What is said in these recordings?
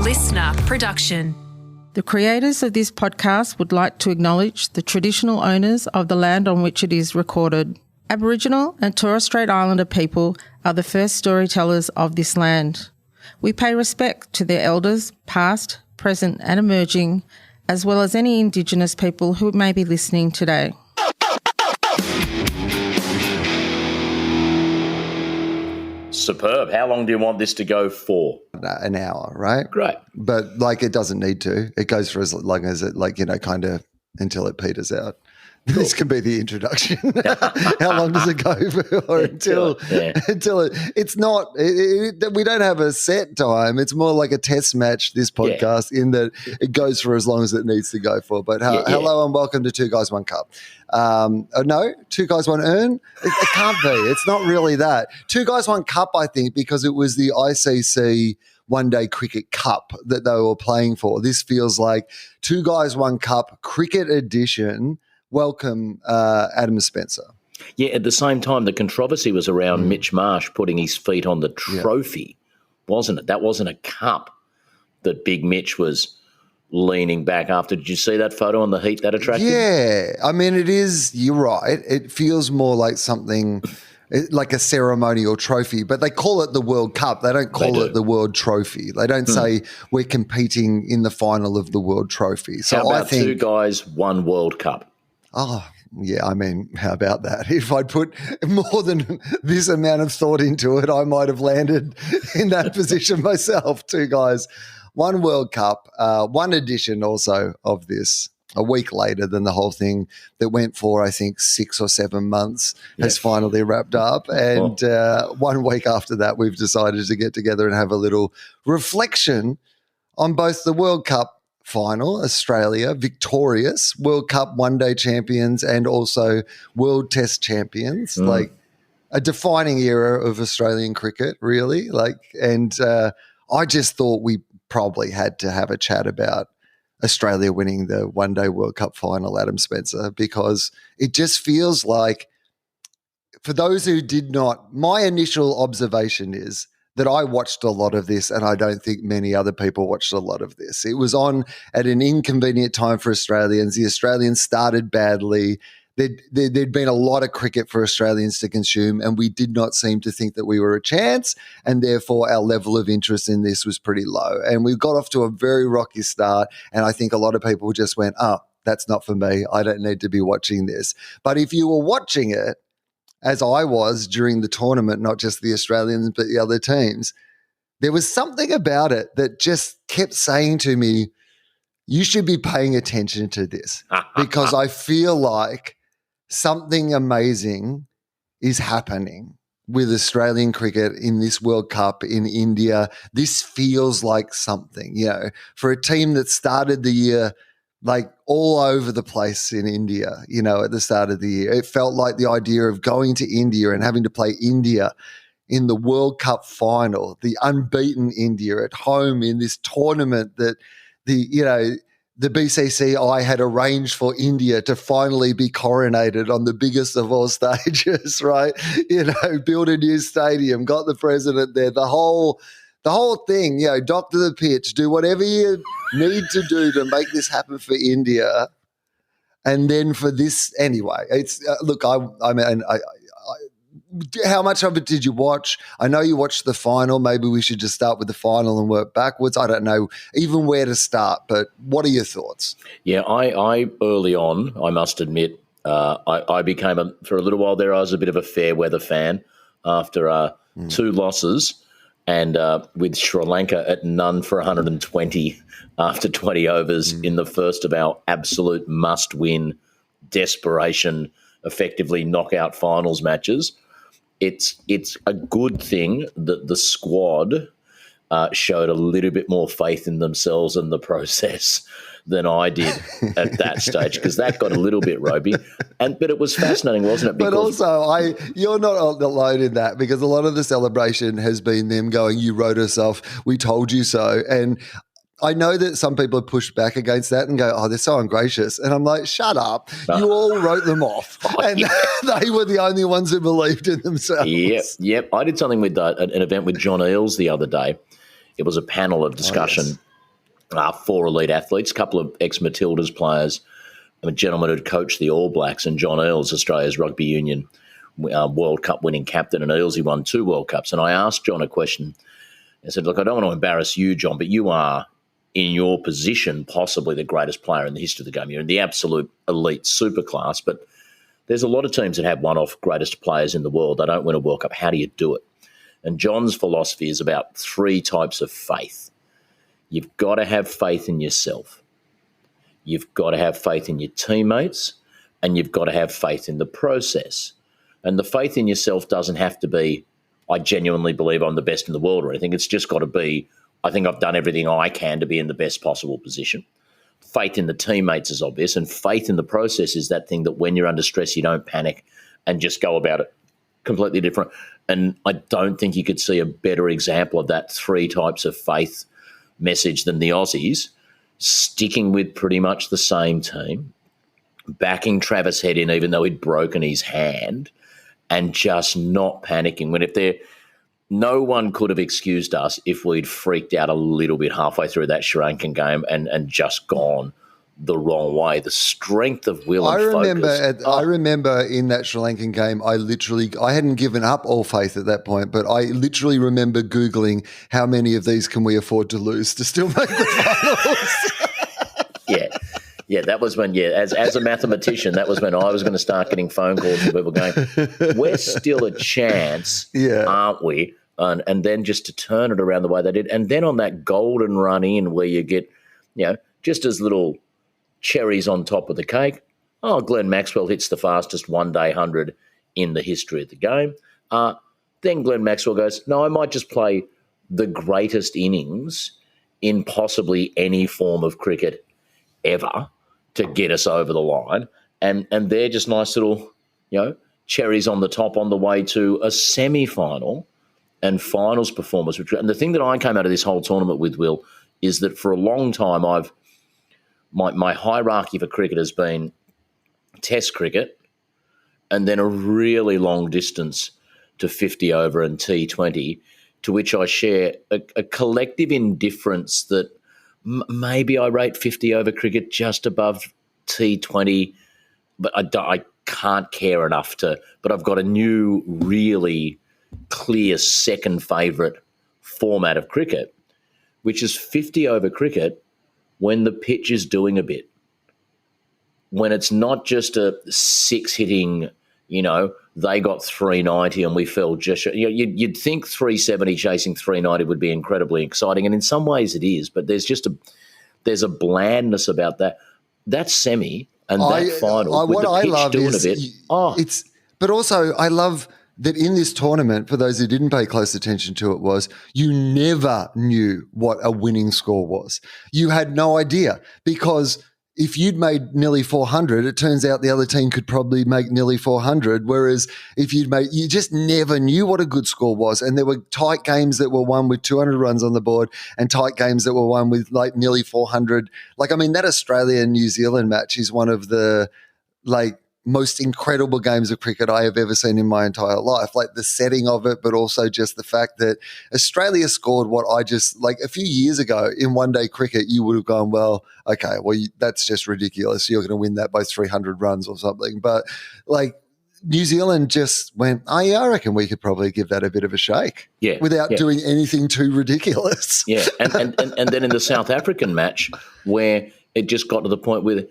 listener production. The creators of this podcast would like to acknowledge the traditional owners of the land on which it is recorded. Aboriginal and Torres Strait Islander people are the first storytellers of this land. We pay respect to their elders, past, present and emerging, as well as any Indigenous people who may be listening today. Superb. How long do you want this to go for? An hour, right? Great. But it doesn't need to. It goes for as long as it, kind of until it peters out. Cool. This can be the introduction. How long does it go for? Until it's not. We don't have a set time. It's more like a test match. This podcast, in that it goes for as long as it needs to go for. But hello and welcome to Two Guys One Cup. No, Two Guys One Urn. It can't be. It's not really that. Two Guys One Cup, I think, because it was the ICC One Day Cricket Cup that they were playing for. This feels like Two Guys One Cup Cricket Edition. Welcome, Adam Spencer. Yeah, at the same time, the controversy was around Mitch Marsh putting his feet on the trophy, wasn't it? That wasn't a cup that Big Mitch was leaning back after. Did you see that photo on the heat that attracted? Yeah, I mean, it is, you're right. It feels more like something, like a ceremonial trophy, but they call it the World Cup. They don't call it the World Trophy. They don't say we're competing in the final of the World Trophy. So how about I think, Two Guys, One World Cup? Oh, yeah, I mean, how about that? If I'd put more than this amount of thought into it, I might have landed in that position myself. Two Guys, One World Cup, one edition also of this, a week later than the whole thing that went for, I think, 6 or 7 months has finally wrapped up. And 1 week after that, we've decided to get together and have a little reflection on both the World Cup final, Australia victorious, World Cup one-day champions and also World Test champions, like a defining era of Australian cricket, really. I just thought we probably had to have a chat about Australia winning the one-day World Cup final, Adam Spencer, because it just feels like, for those who did not, my initial observation is that I watched a lot of this and I don't think many other people watched a lot of this. It was on at an inconvenient time for Australians. The Australians started badly. There'd been a lot of cricket for Australians to consume, and we did not seem to think that we were a chance, and therefore our level of interest in this was pretty low. And we got off to a very rocky start, and I think a lot of people just went, oh, that's not for me. I don't need to be watching this. But if you were watching it, as I was during the tournament, not just the Australians but the other teams, there was something about it that just kept saying to me, you should be paying attention to this, because I feel like something amazing is happening with Australian cricket in this World Cup in India. This feels like something, for a team that started the year like all over the place in India, at the start of the year. It felt like the idea of going to India and having to play India in the World Cup final, the unbeaten India at home in this tournament that the BCCI had arranged for India to finally be coronated on the biggest of all stages, right? Build a new stadium, got the president there, the whole thing, doctor the pitch, do whatever you need to do to make this happen for India. And then for this, anyway, it's look, how much of it did you watch? I know you watched the final. Maybe we should just start with the final and work backwards. I don't know even where to start, but what are your thoughts? Yeah, I early on, I must admit, I became, for a little while there, I was a bit of a fair weather fan after 2 losses. And with Sri Lanka at none for 120 after 20 overs in the first of our absolute must-win, desperation, effectively knockout finals matches, it's a good thing that the squad showed a little bit more faith in themselves and the process than I did at that stage, because that got a little bit ropey. But it was fascinating, wasn't it? But also, you're not alone in that, because a lot of the celebration has been them going, you wrote us off, we told you so. And I know that some people have pushed back against that and go, oh, they're so ungracious. And I'm like, shut up. You all wrote them off. And they were the only ones who believed in themselves. Yep. I did something with an event with John Eales the other day. It was a panel of discussion 4 elite athletes, a couple of ex-Matildas players, a gentleman who'd coached the All Blacks, and John Eales, Australia's rugby union World Cup winning captain, and Eales, he won 2 World Cups. And I asked John a question. I said, look, I don't want to embarrass you, John, but you are, in your position, possibly the greatest player in the history of the game. You're in the absolute elite superclass, but there's a lot of teams that have one-off greatest players in the world. They don't win a World Cup. How do you do it? And John's philosophy is about 3 types of faith. You've got to have faith in yourself. You've got to have faith in your teammates, and you've got to have faith in the process. And the faith in yourself doesn't have to be, I genuinely believe I'm the best in the world or anything. It's just got to be, I think I've done everything I can to be in the best possible position. Faith in the teammates is obvious, and faith in the process is that thing that when you're under stress, you don't panic and just go about it completely different. And I don't think you could see a better example of that 3 types of faith message than the Aussies, sticking with pretty much the same team, backing Travis Head in even though he'd broken his hand, and just not panicking. No one could have excused us if we'd freaked out a little bit halfway through that Sri Lankan game and just gone the wrong way. The strength of will and focus. I remember in that Sri Lankan game, I hadn't given up all faith at that point, but I literally remember Googling how many of these can we afford to lose to still make the finals. Yeah, that was when, as a mathematician, that was when I was going to start getting phone calls from people going, we're still a chance, aren't we? And then just to turn it around the way they did. And then on that golden run in where you get, just as little cherries on top of the cake, Glenn Maxwell hits the fastest one-day 100 in the history of the game. Then Glenn Maxwell goes, no, I might just play the greatest innings in possibly any form of cricket ever to get us over the line. And they're just nice little, cherries on the top on the way to a semi-final and finals performance. And the thing that I came out of this whole tournament with, Will, is that for a long time my hierarchy for cricket has been Test cricket and then a really long distance to 50 over and T20, to which I share a collective indifference that maybe I rate 50 over cricket just above T20, but I can't care enough to. But I've got a new, really clear second favourite format of cricket, which is 50 over cricket when the pitch is doing a bit. When it's not just a 6 hitting, they got 390 and we fell just. You'd think 370 chasing 390 would be incredibly exciting, and in some ways it is. But there's a blandness about that. That semi and that final with the pitch doing a bit. But also I love that in this tournament, for those who didn't pay close attention to it, was you never knew what a winning score was. You had no idea, because if you'd made nearly 400, it turns out the other team could probably make nearly 400. Whereas if you just never knew what a good score was. And there were tight games that were won with 200 runs on the board and tight games that were won with nearly 400. That Australia and New Zealand match is one of the most incredible games of cricket I have ever seen in my entire life. The setting of it, but also just the fact that Australia scored what I just, a few years ago in one-day cricket, you would have gone, well, okay, that's just ridiculous. You're going to win that by 300 runs or something. But New Zealand just went, I reckon we could probably give that a bit of a shake without doing anything too ridiculous. Yeah, and then in the South African match where it just got to the point where,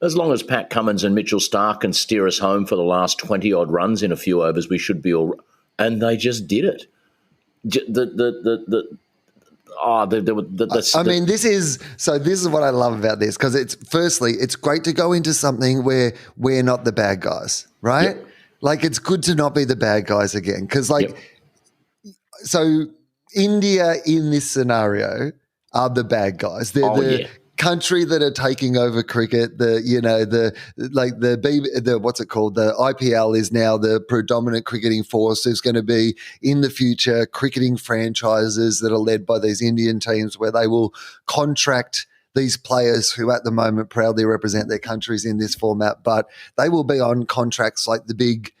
as long as Pat Cummins and Mitchell Starc can steer us home for the last 20-odd runs in a few overs, we should be all right. And they just did it. This is what I love about this, because it's great to go into something where we're not the bad guys, right? Yep. It's good to not be the bad guys again, because so India in this scenario are the bad guys. They're country that are taking over cricket. The what's it called? The IPL is now the predominant cricketing force. There's going to be in the future cricketing franchises that are led by these Indian teams, where they will contract these players who at the moment proudly represent their countries in this format, but they will be on contracts like the big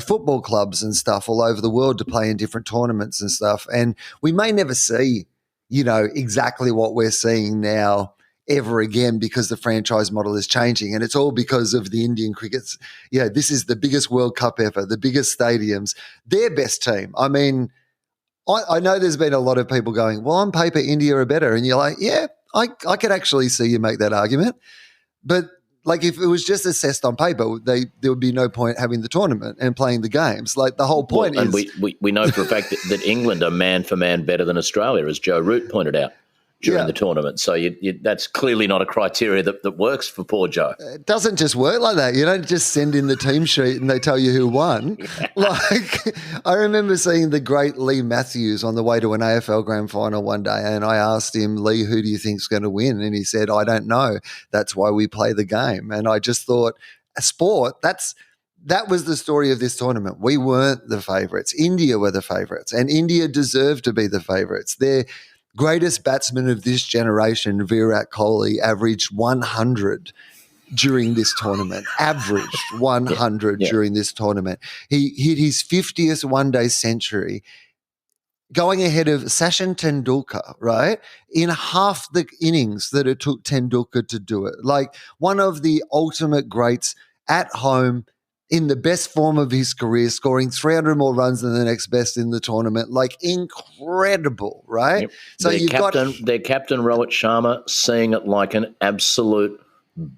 football clubs and stuff all over the world to play in different tournaments and stuff. And we may never see exactly what we're seeing now ever again, because the franchise model is changing. And it's all because of the Indian crickets. This is the biggest World Cup ever, the biggest stadiums, their best team. I mean, I know there's been a lot of people going, well, on paper, India are better. And you're like, yeah, I could actually see you make that argument. But like, if it was just assessed on paper, there would be no point having the tournament and playing the games. Like, the whole point is... And we know for a fact that England are man for man better than Australia, as Joe Root pointed out during the tournament. So that's clearly not a criteria that works for poor Joe. It doesn't just work like that. You don't just send in the team sheet and they tell you who won. Like, I remember seeing the great Lee Matthews on the way to an AFL grand final one day, and I asked him, Lee, who do you think's going to win? And he said, I don't know. That's why we play the game. And I just thought, a sport, that was the story of this tournament. We weren't the favourites. India were the favourites, and India deserved to be the favourites. Their greatest batsman of this generation, Virat Kohli, averaged 100 during this tournament. During this tournament. He hit his 50th one-day century, going ahead of Sachin Tendulkar, right, in half the innings that it took Tendulkar to do it. Like, one of the ultimate greats at home, in the best form of his career, scoring 300 more runs than the next best in the tournament. Like, incredible, right? Yep. So their captain, Rohit Sharma, seeing it like an absolute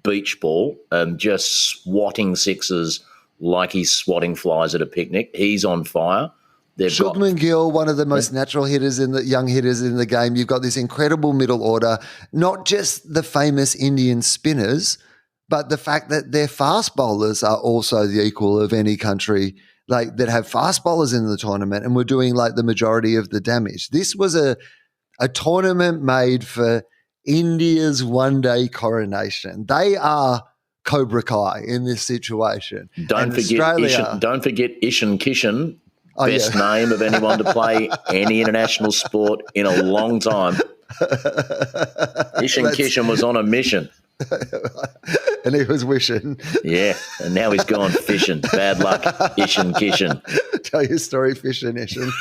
beach ball and just swatting sixes like he's swatting flies at a picnic. He's on fire. Shubman Gill, one of the most natural hitters young hitters in the game. You've got this incredible middle order, not just the famous Indian spinners, but the fact that their fast bowlers are also the equal of any country, like, that have fast bowlers in the tournament, and we're doing like the majority of the damage. This was a tournament made for India's one-day coronation. They are Cobra Kai in this situation. Don't forget Ishan Kishan, best name of anyone to play any international sport in a long time. Ishan Kishan was on a mission. And he was wishing. Yeah, and now he's gone fishing. Bad luck, Ishan Kishan. Tell your story, fishing, Ishan.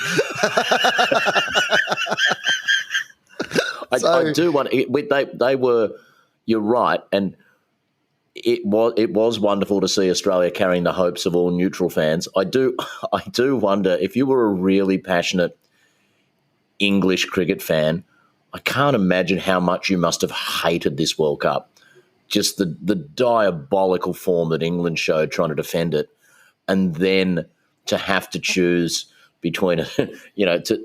I do want. They were. You're right, and it was wonderful to see Australia carrying the hopes of all neutral fans. I do wonder if you were a really passionate English cricket fan. I can't imagine how much you must have hated this World Cup. Just the diabolical form that England showed trying to defend it, and then to have to choose between, to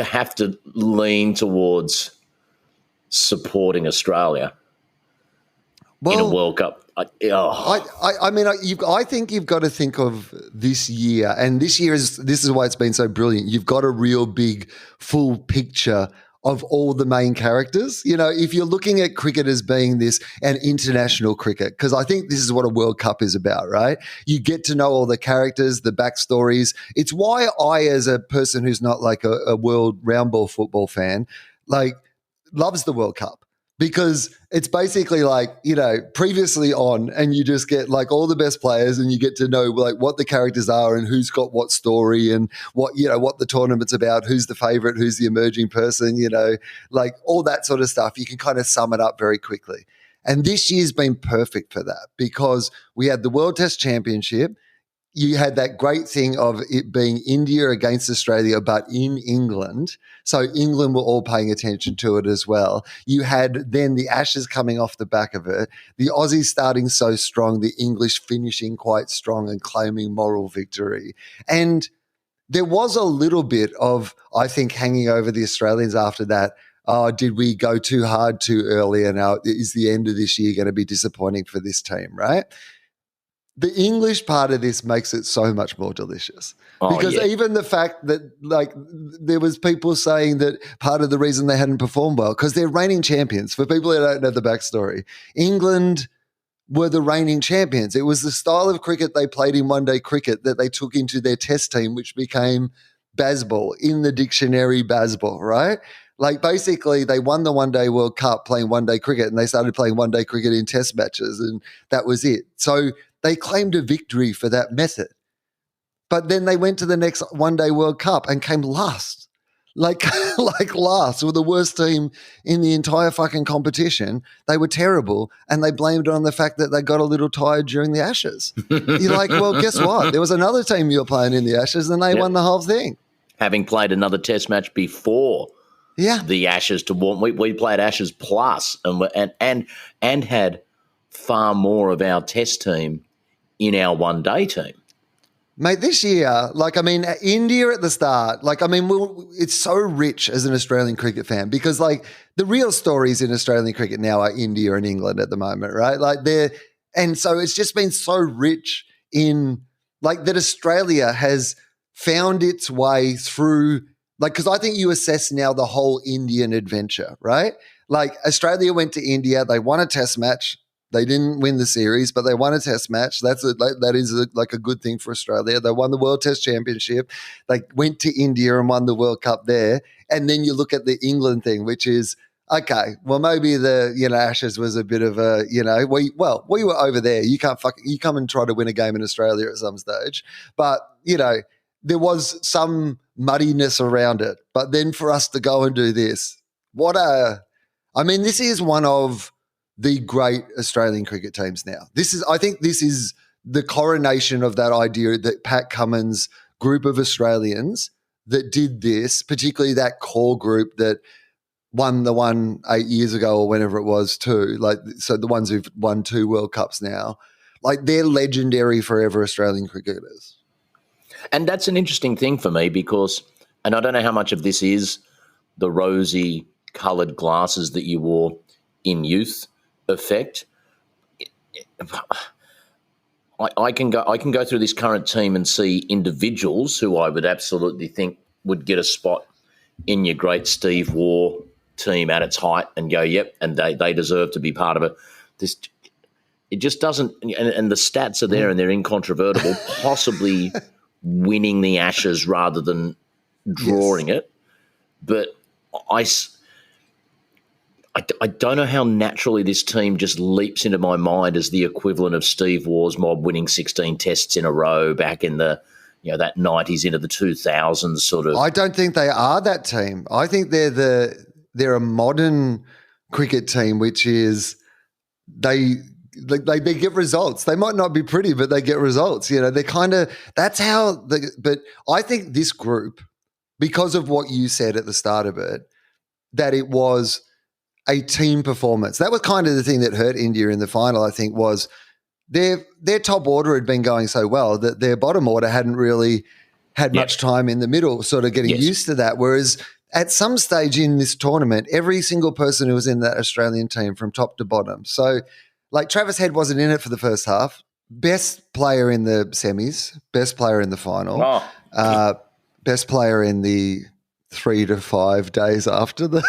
have to lean towards supporting Australia in a World Cup. I think you've got to think of this year, and this is why it's been so brilliant. You've got a real big full picture of all the main characters. If you're looking at cricket as being an international cricket, because I think this is what a World Cup is about, right? You get to know all the characters, the backstories. It's why I, as a person who's not like a world round ball football fan, like, loves the World Cup. Because it's basically like, previously on, and you just get like all the best players, and you get to know like what the characters are and who's got what story and what the tournament's about, who's the favorite, who's the emerging person, like all that sort of stuff. You can kind of sum it up very quickly. And this year's been perfect for that, because we had the World Test Championship. You had that great thing of it being India against Australia, but in England. So England were all paying attention to it as well. You had then the Ashes coming off the back of it, the Aussies starting so strong, the English finishing quite strong and claiming moral victory. And there was a little bit of, I think, hanging over the Australians after that. Oh, did we go too hard too early? And now is the end of this year going to be disappointing for this team, right? The English part of this makes it so much more delicious, because even the fact that like there was people saying that part of the reason they hadn't performed well, because they're reigning champions. For people who don't know the backstory, England were the reigning champions. It was the style of cricket they played in one-day cricket that they took into their test team, which became Bazball, in the dictionary Bazball, right? Like, basically, they won the one-day World Cup playing one-day cricket, and they started playing one-day cricket in test matches, and that was it. So they claimed a victory for that method. But then they went to the next one-day World Cup and came last. like like last, were the worst team in the entire fucking competition. They were terrible, and they blamed it on the fact that they got a little tired during the Ashes. You're like, well, guess what? There was another team you were playing in the Ashes, and they won the whole thing. Having played another Test match before the Ashes to warm, we played Ashes plus, and had far more of our Test team in our one-day team. Mate, this year, India at the start, it's so rich as an Australian cricket fan because, the real stories in Australian cricket now are India and England at the moment, right? And so it's just been so rich in, that Australia has found its way through, because I think you assess now the whole Indian adventure, right? Australia went to India, they won a Test match. They didn't win the series, but they won a Test match. That is a good thing for Australia. They won the World Test Championship. They went to India and won the World Cup there. And then you look at the England thing, which is, okay, well, maybe the Ashes was a bit of a, we were over there. You come and try to win a game in Australia at some stage. But, there was some muddiness around it. But then for us to go and do this, this is one of the great Australian cricket teams now. I think this is the coronation of that idea that Pat Cummins' group of Australians that did this, particularly that core group that won the one 8 years ago or whenever it was too. So the ones who've won 2 World Cups now, they're legendary forever Australian cricketers. And that's an interesting thing for me because, and I don't know how much of this is the rosy coloured glasses that you wore in youth effect. I can go through this current team and see individuals who I would absolutely think would get a spot in your great Steve Waugh team at its height and go, yep, and they deserve to be part of it. It just doesn't, and the stats are there and they're incontrovertible, possibly winning the Ashes rather than drawing it. But I don't know how naturally this team just leaps into my mind as the equivalent of Steve Waugh's mob winning 16 tests in a row back in the, that 90s into the 2000s sort of. I don't think they are that team. I think they're a modern cricket team, which is they get results. They might not be pretty, but they get results. They kind of, that's how, but I think this group, because of what you said at the start of it, that it was a team performance. That was kind of the thing that hurt India in the final, I think, was their top order had been going so well that their bottom order hadn't really had much time in the middle, sort of getting used to that. Whereas at some stage in this tournament, every single person who was in that Australian team from top to bottom. So Travis Head wasn't in it for the first half. Best player in the semis, best player in the final, best player in the 3 to 5 days after the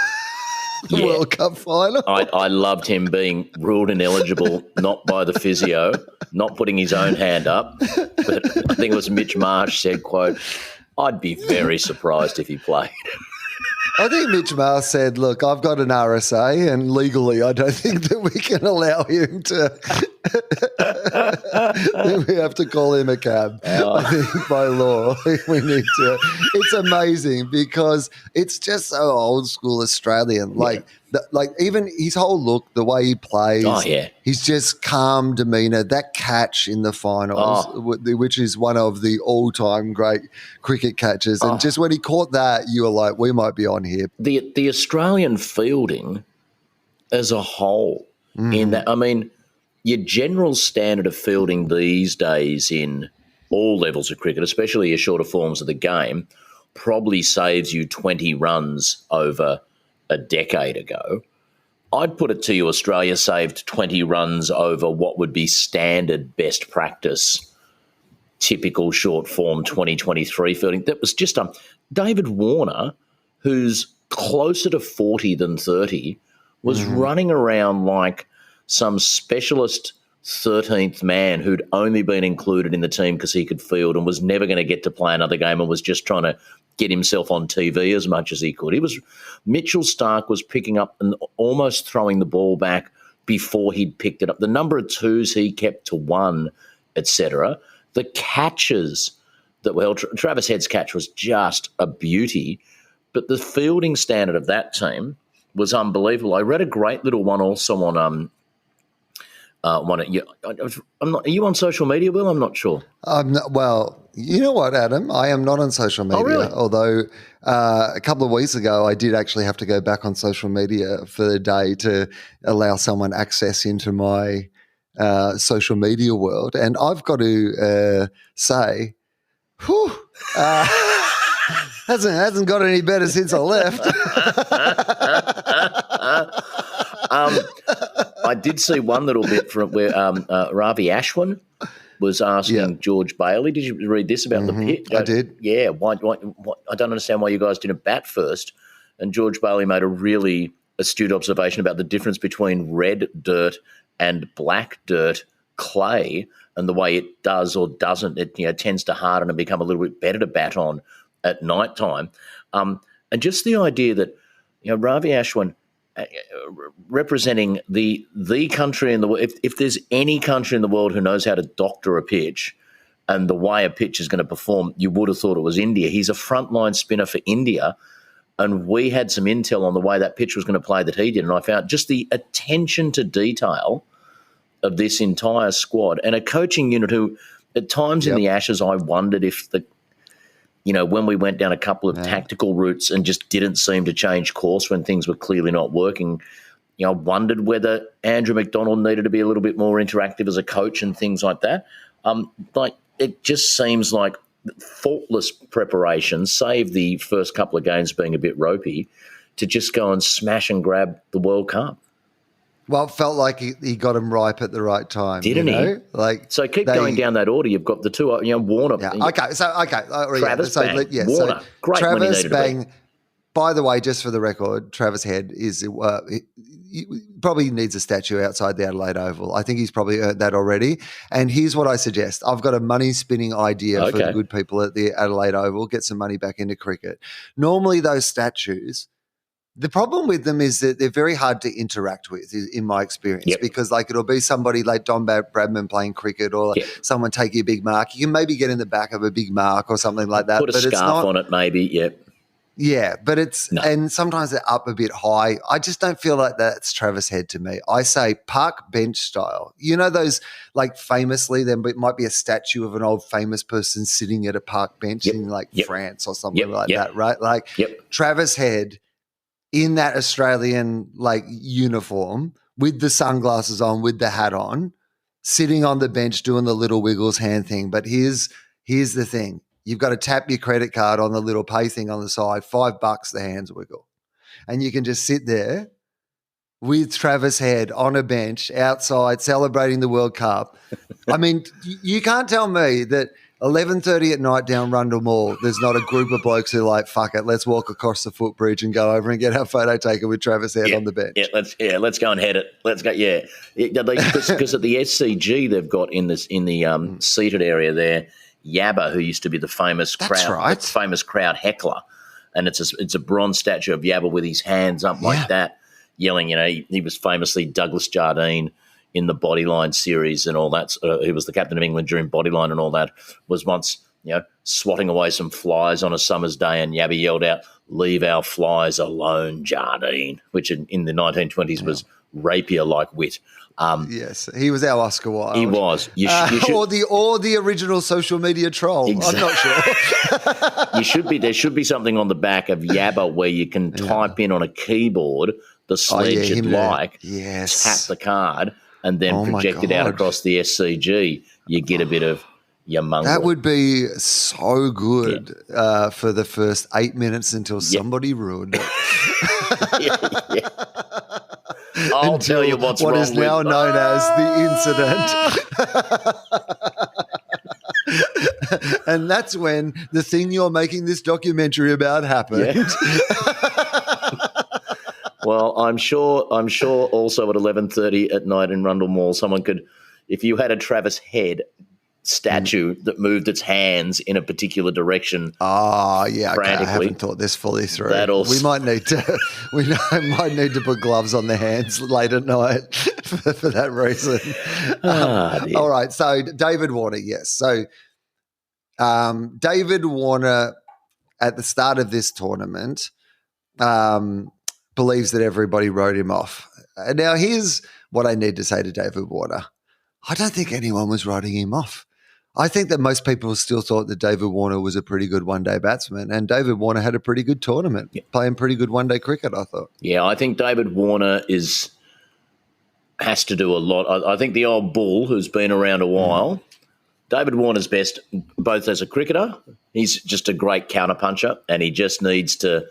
World Cup final. I loved him being ruled ineligible, not by the physio, not putting his own hand up, but I think it was Mitch Marsh said, quote, I'd be very surprised if he played. I think Mitch Marsh said, look, I've got an RSA and legally I don't think that we can allow him to – we have to call him a cab. I think by law we need to – it's amazing because it's just so old school Australian. Even his whole look, the way he plays, he's just calm demeanour. That catch in the finals, which is one of the all-time great cricket catches, and just when he caught that, you were like, we might be on here. The Australian fielding as a whole, in that, I mean, your general standard of fielding these days in all levels of cricket, especially your shorter forms of the game, probably saves you 20 runs over a decade ago. I'd put it to you, Australia saved 20 runs over what would be standard best practice, typical short form 2023 fielding. That was just David Warner, who's closer to 40 than 30, was running around like some specialist 13th man who'd only been included in the team because he could field and was never going to get to play another game and was just trying to get himself on TV as much as he could. Mitchell Starc was picking up and almost throwing the ball back before he'd picked it up. The number of twos he kept to one, etc. The catches that Travis Head's catch was just a beauty. But the fielding standard of that team was unbelievable. I read a great little one also on I'm not. Are you on social media, Will? I'm not sure. Well, you know what, Adam? I am not on social media. Oh, really? Although a couple of weeks ago, I did actually have to go back on social media for the day to allow someone access into my social media world. And I've got to say, whew, hasn't got any better since I left. I did see one little bit from where Ravi Ashwin was asking George Bailey. Did you read this about the pitch? I did. Yeah. Why, I don't understand why you guys didn't bat first. And George Bailey made a really astute observation about the difference between red dirt and black dirt clay and the way it does or doesn't. It tends to harden and become a little bit better to bat on at night time. And just the idea that Ravi Ashwin representing the country in the world. If there's any country in the world who knows how to doctor a pitch and the way a pitch is going to perform, you would have thought it was India. He's a frontline spinner for India, and we had some intel on the way that pitch was going to play that he did, and I found just the attention to detail of this entire squad and a coaching unit who at times in the Ashes I wondered if when we went down a couple of tactical routes and just didn't seem to change course when things were clearly not working, I wondered whether Andrew McDonald needed to be a little bit more interactive as a coach and things like that. It just seems like faultless preparation, save the first couple of games being a bit ropey, to just go and smash and grab the World Cup. Well, it felt like he got him ripe at the right time. Didn't he? So keep going down that order. You've got the two, Warner. Yeah. Okay. Travis Bang. Warner. Great Travis when he needed Bang. to be. By the way, just for the record, Travis Head he probably needs a statue outside the Adelaide Oval. I think he's probably earned that already. And here's what I suggest. I've got a money spinning idea for the good people at the Adelaide Oval. Get some money back into cricket. Normally those statues, the problem with them is that they're very hard to interact with, in my experience, because it'll be somebody like Don Bradman playing cricket or someone taking a big mark. You can maybe get in the back of a big mark or something like that. Put a scarf on it maybe, Yeah, but and sometimes they're up a bit high. I just don't feel like that's Travis Head to me. I say park bench style. You know those, famously, there might be a statue of an old famous person sitting at a park bench in France or something like that, right? Travis Head in that Australian uniform with the sunglasses on, with the hat on, sitting on the bench doing the little wiggles hand thing. But here's the thing. You've got to tap your credit card on the little pay thing on the side, $5 the hands wiggle. And you can just sit there with Travis Head on a bench outside celebrating the World Cup. I mean, you can't tell me that 11:30 at night down Rundle Mall, there's not a group of blokes who are like, fuck it, let's walk across the footbridge and go over and get our photo taken with Travis Head on the bench. Let's go and head it. Let's go. Because at the SCG they've got in the seated area there, Yabba, who used to be the famous crowd heckler, and it's a bronze statue of Yabba with his hands up like that, yelling. He was famously Douglas Jardine in the Bodyline series and all that. He was the captain of England during Bodyline and all that. Was once swatting away some flies on a summer's day, and Yabba yelled out, "Leave our flies alone, Jardine," which in the 1920s was rapier-like wit. Yes, he was our Oscar Wilde. He was. You should, or the original social media troll. Exactly. I'm not sure. There should be something on the back of Yabba where you can type in on a keyboard the sledge you'd like, tap the card, and then project it out across the SCG. You get a bit of your mongrel. That would be so good for the first 8 minutes until somebody ruined it. I'll tell you what's what wrong is now with known as the incident. And that's when the thing you're making this documentary about happened. Yeah. Well, I'm sure also at 11:30 at night in Rundle Mall, someone could, if you had a Travis Head statue that moved its hands in a particular direction. Oh, yeah, okay. I haven't thought this fully through. We might need to put gloves on the hands late at night for that reason. All right, so David Warner, yes. So David Warner at the start of this tournament believes that everybody wrote him off. Now, here's what I need to say to David Warner. I don't think anyone was writing him off. I think that most people still thought that David Warner was a pretty good one-day batsman, and David Warner had a pretty good tournament, playing pretty good one-day cricket, I thought. Yeah, I think David Warner has to do a lot. I think the old bull who's been around a while, David Warner's best both as a cricketer, he's just a great counter-puncher, and he just needs to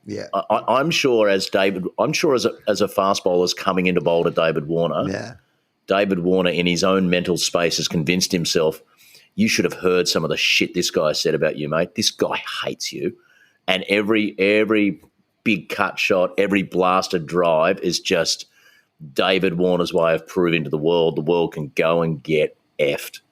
Yeah, I'm sure as a fast bowler's coming into bowl to David Warner, David Warner in his own mental space has convinced himself, you should have heard some of the shit this guy said about you, mate. This guy hates you. And every big cut shot, every blasted drive is just David Warner's way of proving to the world can go and get effed.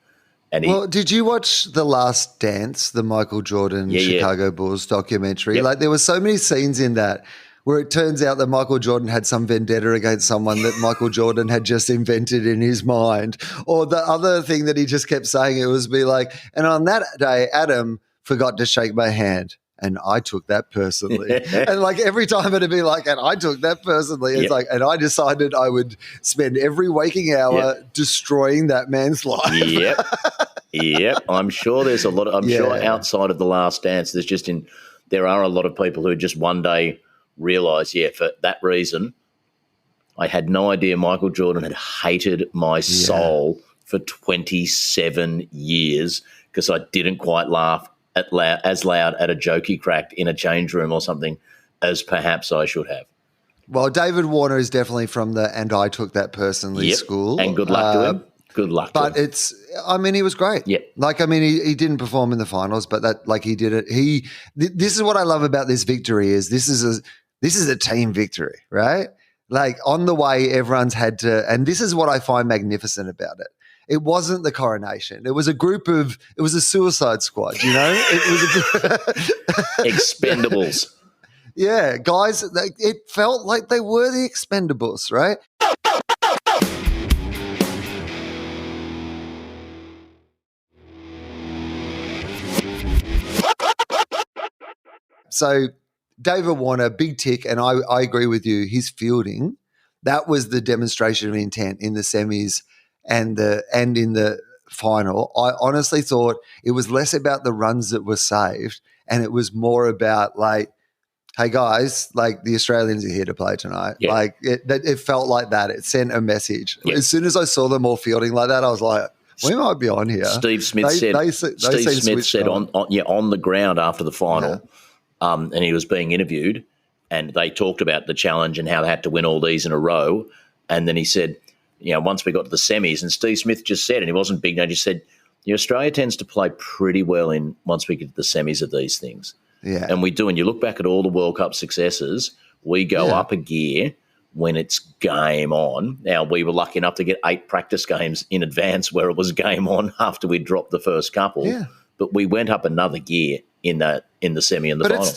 Well, did you watch The Last Dance, the Michael Jordan Chicago Bulls documentary? Yep. Like, there were so many scenes in that where it turns out that Michael Jordan had some vendetta against someone that Michael Jordan had just invented in his mind. Or the other thing that he just kept saying, it was be like, and on that day, Adam forgot to shake my hand. And I took that personally. And like every time it'd be like, and I took that personally. It's like, and I decided I would spend every waking hour destroying that man's life. Yep. I'm sure there's a lot of, sure outside of The Last Dance, there are a lot of people who just one day realise, for that reason, I had no idea Michael Jordan had hated my soul for 27 years because I didn't quite laugh as loud at a joke he cracked in a change room or something as perhaps I should have. Well, David Warner is definitely from the "and I took that personally" school. And good luck to him. Good luck to him. But he was great. Yeah. He didn't perform in the finals, but he did it. This is what I love about this victory is this is a team victory, right? Like on the way, everyone's had to, and this is what I find magnificent about it. It wasn't the coronation. It was a suicide squad, you know? It was Expendables. Yeah, guys, it felt like they were the Expendables, right? So David Warner, big tick, and I agree with you. His fielding, that was the demonstration of intent in the semis and in the final. I honestly thought it was less about the runs that were saved, and it was more about like, hey guys, like the Australians are here to play tonight. Yeah. Like it felt like that. It sent a message. Yeah. As soon as I saw them all fielding like that, I was like, we might be on here. Steve Smith said on the ground after the final, and he was being interviewed, and they talked about the challenge and how they had to win all these in a row. And then he said, once we got to the semis, and Steve Smith just said, and he wasn't big, he just said, Australia tends to play pretty well once we get to the semis of these things. Yeah. And we do. And you look back at all the World Cup successes, we go up a gear when it's game on. Now, we were lucky enough to get 8 practice games in advance where it was game on after we dropped the first couple. Yeah. But we went up another gear in the semi and the final.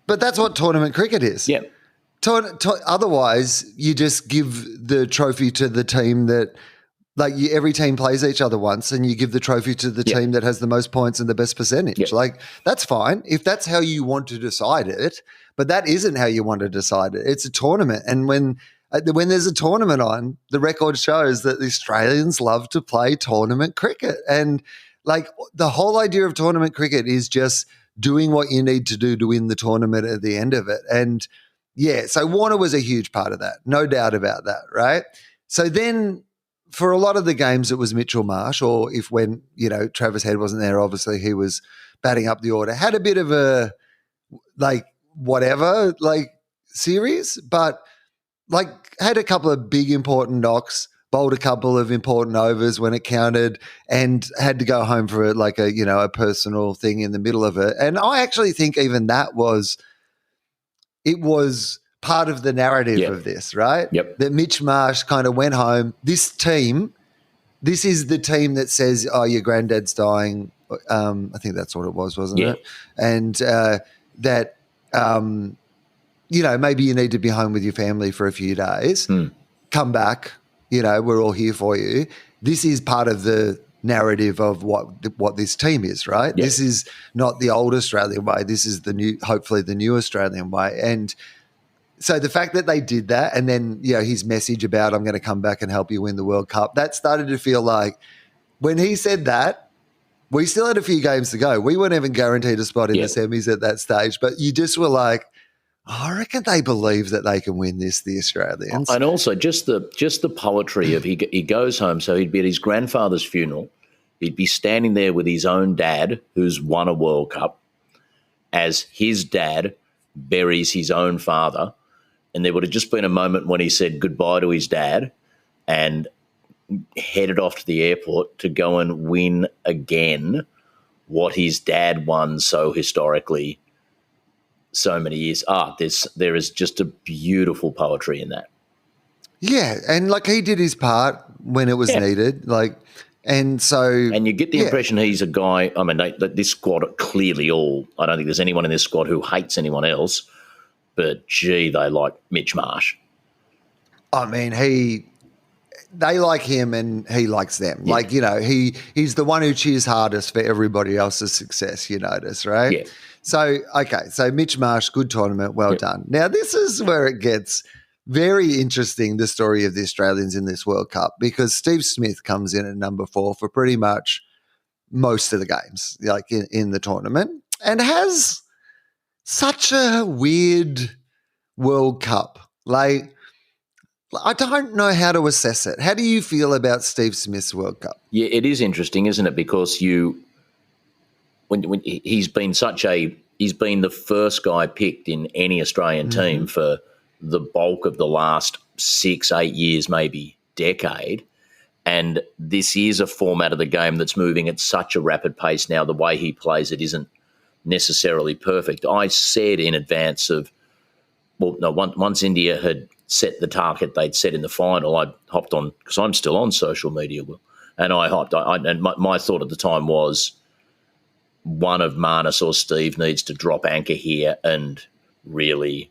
But that's what tournament cricket is. Yeah. Otherwise, you just give the trophy to the team that every team plays each other once, and you give the trophy to the team that has the most points and the best percentage. Yeah. Like, that's fine if that's how you want to decide it, but that isn't how you want to decide it. It's a tournament. And when there's a tournament on, the record shows that the Australians love to play tournament cricket. And like the whole idea of tournament cricket is just doing what you need to do to win the tournament at the end of it. And so Warner was a huge part of that. No doubt about that, right? So then for a lot of the games, it was Mitchell Marsh, or when Travis Head wasn't there, obviously he was batting up the order. Had a bit of a series, but had a couple of big important knocks, bowled a couple of important overs when it counted, and had to go home for a personal thing in the middle of it. And I actually think even that was part of the narrative of this, right? Yep. That Mitch Marsh kind of went home. This is the team that says, oh, your granddad's dying. I think that's what it was, wasn't it? And that, maybe you need to be home with your family for a few days. Come back, we're all here for you. This is part of the narrative of what this team is, right? Yeah. This is not the old Australian way. This is hopefully the new Australian way. And so the fact that they did that, and then his message about I'm going to come back and help you win the World Cup, that started to feel like when he said that, we still had a few games to go. We weren't even guaranteed a spot in the semis at that stage, but you just were like, I reckon they believe that they can win this, the Australians. And also just the poetry of he goes home, so he'd be at his grandfather's funeral. He'd be standing there with his own dad, who's won a World Cup, as his dad buries his own father. And there would have just been a moment when he said goodbye to his dad and headed off to the airport to go and win again what his dad won so historically so many years. There is just a beautiful poetry in that. Yeah, and he did his part when it was needed, and you get the impression he's a guy. I mean, this squad are clearly I don't think there's anyone in this squad who hates anyone else, but gee, they like Mitch Marsh. I mean, they like him and he likes them. Yeah. He's the one who cheers hardest for everybody else's success, you notice, right? Yeah. So Mitch Marsh, good tournament, well done. Now, this is where it gets very interesting, the story of the Australians in this World Cup, because Steve Smith comes in at number 4 for pretty much most of the games, in the tournament, and has such a weird World Cup. I don't know how to assess it. How do you feel about Steve Smith's World Cup? Yeah, it is interesting, isn't it? Because when he's been the first guy picked in any Australian team for the bulk of the last 6-8 years, maybe decade. And this is a format of the game that's moving at such a rapid pace now. The way he plays it isn't necessarily perfect. I said in advance once India had set the target they'd set in the final, I hopped on, because I'm still on social media, and I hopped. And my thought at the time was one of Marnus or Steve needs to drop anchor here and really,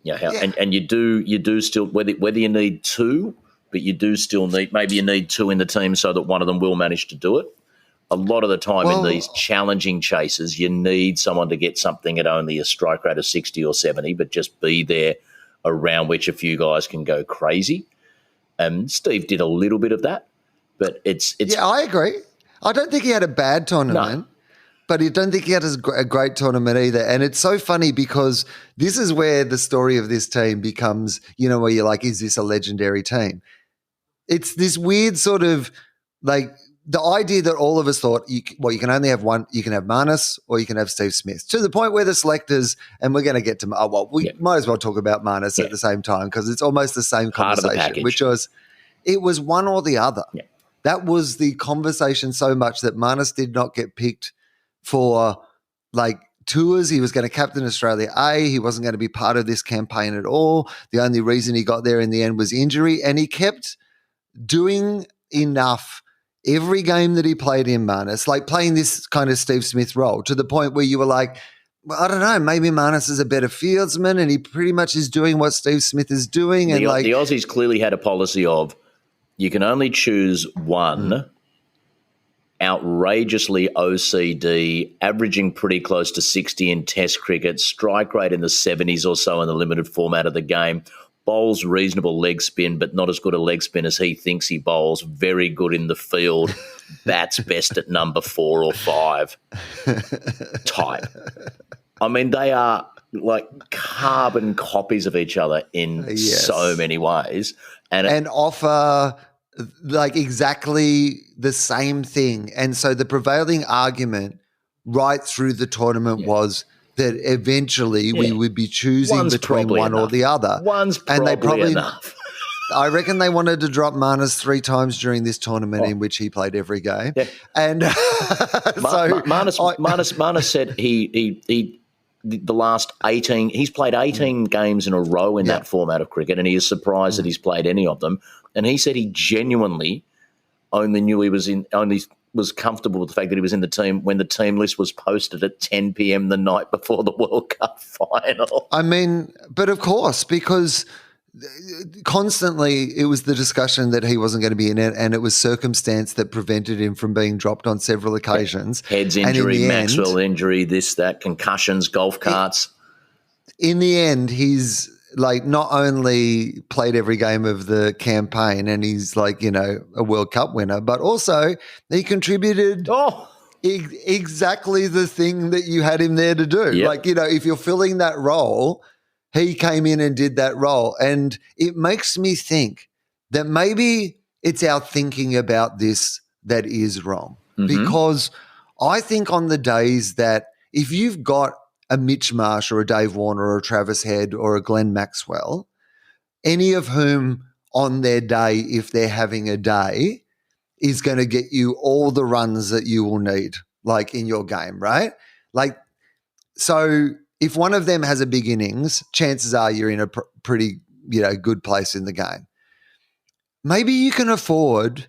and you do still, whether you need two, but you do still need, maybe you need two in the team so that one of them will manage to do it. A lot of the time in these challenging chases, you need someone to get something at only a strike rate of 60 or 70, but just be there around which a few guys can go crazy. Steve did a little bit of that, but it's. Yeah, I agree. I don't think he had a bad tournament, but I don't think he had a great tournament either. And it's so funny because this is where the story of this team becomes, where you're like, is this a legendary team? It's this weird sort of the idea that all of us thought, you can only have one. You can have Marnus or you can have Steve Smith, to the point where the selectors, and we're going to get to, might as well talk about Marnus at the same time, because it's almost the same conversation, which was, it was one or the other. Yeah. That was the conversation so much that Marnus did not get picked for tours. He was going to captain Australia A. He wasn't going to be part of this campaign at all. The only reason he got there in the end was injury, and he kept doing enough every game that he played in, Marnus, playing this kind of Steve Smith role, to the point where you were like, well, I don't know, maybe Marnus is a better fieldsman and he pretty much is doing what Steve Smith is doing. And the Aussies clearly had a policy of, you can only choose one, outrageously OCD, averaging pretty close to 60 in Test cricket, strike rate in the 70s or so in the limited format of the game, bowls reasonable leg spin, but not as good a leg spin as he thinks he bowls, very good in the field, bats best at number 4 or 5 type. I mean, they are like carbon copies of each other in so many ways. And offer exactly the same thing. And so the prevailing argument right through the tournament was that eventually we would be choosing between one or the other. One's probably enough. I reckon they wanted to drop Marnus 3 times during this tournament in which he played every game. Yeah. And Marnus said he the last 18, he's played 18 games in a row in that format of cricket, and he is surprised that he's played any of them. And he said he genuinely only knew he was was comfortable with the fact that he was in the team when the team list was posted at 10 p.m. the night before the World Cup final. I mean, but of course, because constantly it was the discussion that he wasn't going to be in it, and it was circumstance that prevented him from being dropped on several occasions. Heads injury, Maxwell injury, this, that, concussions, golf carts. In the end, he's like not only played every game of the campaign and he's like, you know, a World Cup winner, but also he contributed exactly the thing that you had him there to do. Yep. Like, you know, if you're filling that role, he came in and did that role. And it makes me think that maybe it's our thinking about this that is wrong. Because I think on the days that if you've got a Mitch Marsh or a Dave Warner or a Travis Head or a Glenn Maxwell, any of whom on their day, if they're having a day, is going to get you all the runs that you will need, like in your game, right? Like, so if one of them has a big innings, chances are you're in a pretty, you know, good place in the game. Maybe you can afford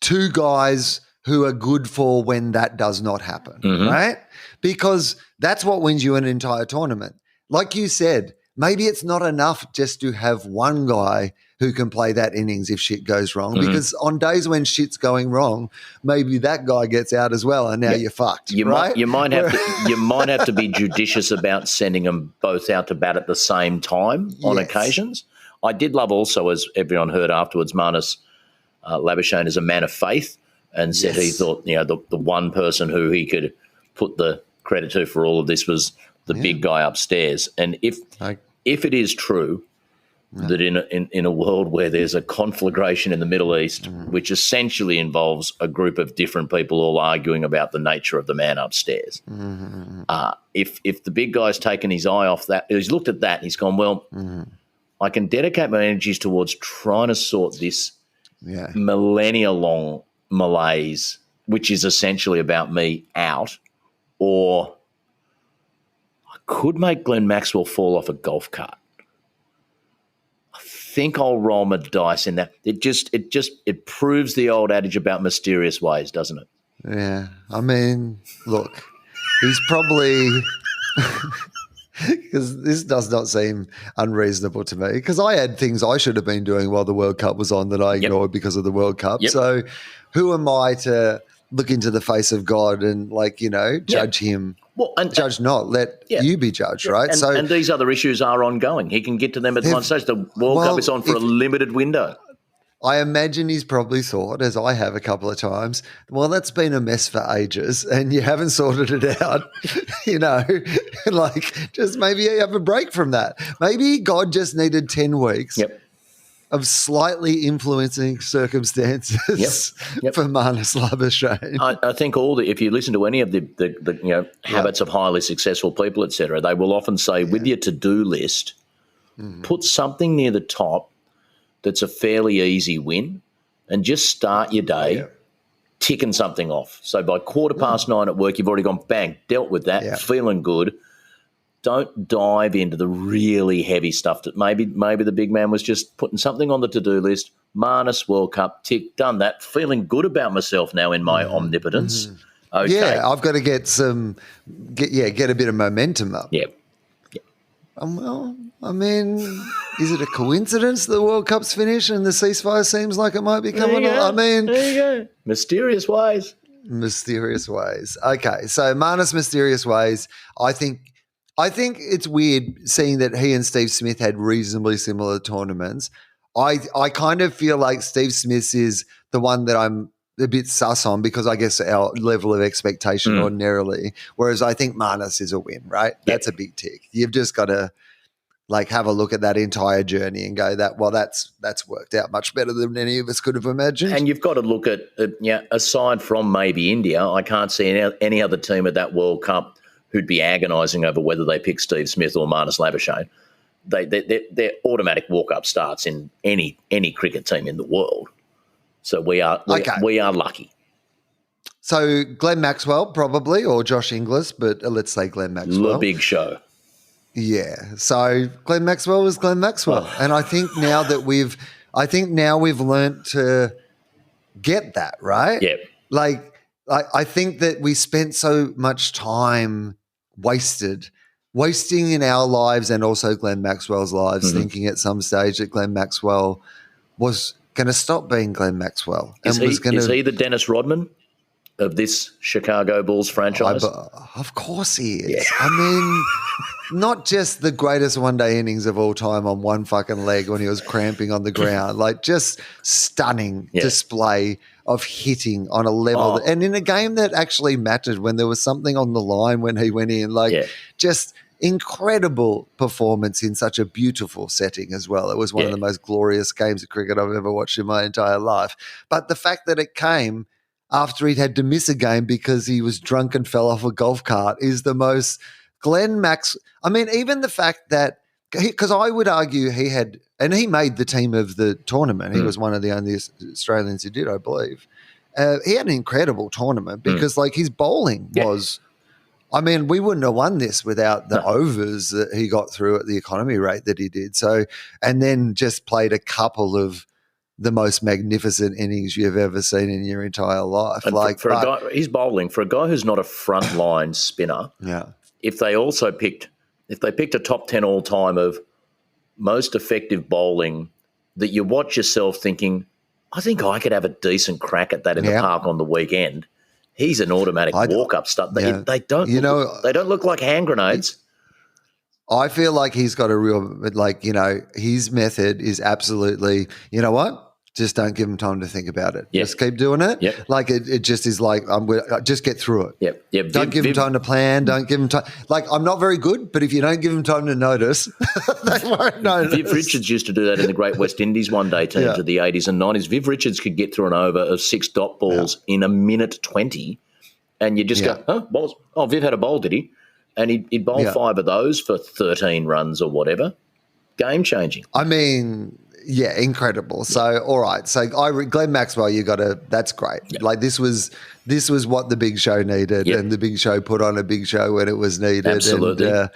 two guys who are good for when that does not happen, right? Because that's what wins you an entire tournament. Like you said, maybe it's not enough just to have one guy who can play that innings if shit goes wrong, because on days when shit's going wrong, maybe that guy gets out as well, and now you're fucked, right? You might have to be judicious about sending them both out to bat at the same time on occasions. I did love also, as everyone heard afterwards, Marnus Labuschagne is a man of faith, and said he thought, you know, the one person who he could put the credit to for all of this was the big guy upstairs. And if it is true that in a world where there's a conflagration in the Middle East, which essentially involves a group of different people all arguing about the nature of the man upstairs, if the big guy's taken his eye off that, he's looked at that and he's gone, well, I can dedicate my energies towards trying to sort this millennia-long malaise, which is essentially about me, out, or I could make Glenn Maxwell fall off a golf cart. I think I'll roll my dice in that. It proves the old adage about mysterious ways, doesn't it? Yeah. I mean, look, he's probably because this does not seem unreasonable to me, because I had things I should have been doing while the World Cup was on that I ignored because of the World Cup. So who am I to look into the face of God and, like, you know, judge him? Well, judge not, let you be judged, right? And these other issues are ongoing. He can get to them at one stage. The World Cup is on for a limited window. I imagine he's probably thought, as I have a couple of times, well, that's been a mess for ages and you haven't sorted it out, you know, like just maybe you have a break from that. Maybe God just needed 10 weeks of slightly influencing circumstances for Marnus Labuschagne. I think if you listen to any of the habits of highly successful people, et cetera, they will often say with your to-do list, put something near the top that's a fairly easy win, and just start your day ticking something off. So by 9:15 at work, you've already gone, bang, dealt with that, feeling good. Don't dive into the really heavy stuff that maybe the big man was just putting something on the to-do list. Marnus World Cup, tick, done that, feeling good about myself now in my omnipotence. Okay. Yeah, I've got to get a bit of momentum up. Yeah. Well, I mean, is it a coincidence the World Cup's finished and the ceasefire seems like it might be coming on? I mean, there you go. Mysterious ways. Mysterious ways. Okay, so Marnus Mysterious Ways. I think it's weird seeing that he and Steve Smith had reasonably similar tournaments. I kind of feel like Steve Smith's is the one that I'm a bit sus on, because I guess our level of expectation ordinarily, whereas I think Marnus is a win, right? Yep. That's a big tick. You've just got to like have a look at that entire journey and go that's worked out much better than any of us could have imagined. And you've got to look at, aside from maybe India, I can't see any other team at that World Cup who'd be agonising over whether they pick Steve Smith or Marnus Labuschagne. They're automatic walk-up starts in any cricket team in the world. So we are lucky. So Glenn Maxwell probably, or Josh Inglis, but let's say Glenn Maxwell. The big show. Yeah. So Glenn Maxwell was Glenn Maxwell. And I think now we've learnt to get that, right? Yeah. Like I think that we spent so much time wasted wasting in our lives and also Glenn Maxwell's lives, thinking at some stage that Glenn Maxwell was going to stop being Glenn Maxwell. Is he the Dennis Rodman of this Chicago Bulls franchise? Of course he is. Yeah. I mean, not just the greatest one-day innings of all time on one fucking leg when he was cramping on the ground, like just stunning display of hitting on a level. And in a game that actually mattered when there was something on the line when he went in, just incredible performance in such a beautiful setting as well. It was one of the most glorious games of cricket I've ever watched in my entire life. But the fact that it came after he'd had to miss a game because he was drunk and fell off a golf cart is the most Glenn Max. I mean, even the fact that, because I would argue he made the team of the tournament. He was one of the only Australians who did, I believe. He had an incredible tournament because his bowling was, I mean, we wouldn't have won this without the overs that he got through at the economy rate that he did. So, and then just played a couple of the most magnificent innings you've ever seen in your entire life. And for a guy, he's bowling for a guy who's not a frontline spinner. Yeah. If they picked a top 10 all time of most effective bowling, that you watch yourself thinking, I think I could have a decent crack at that in the park on the weekend. He's an automatic walk-up stuff. They don't look like hand grenades. I feel like he's got a real, his method is absolutely, you know what? Just don't give him time to think about it. Just keep doing it. Yep. It just is just get through it. Yep. Don't give him time to plan. Don't give him time. I'm not very good, but if you don't give him time to notice, they won't notice. Viv Richards used to do that in the Great West Indies one day teams of the 80s and 90s. Viv Richards could get through an over of 6 dot balls in a minute 20, and you just go, balls. Oh, Viv had a bowl, did he? And he'd bowl 5 of those for 13 runs or whatever. Game changing. I mean, yeah, incredible. So, all right. So, Glenn Maxwell, that's great. Yeah. This was what the Big Show needed, and the Big Show put on a big show when it was needed. Absolutely. And,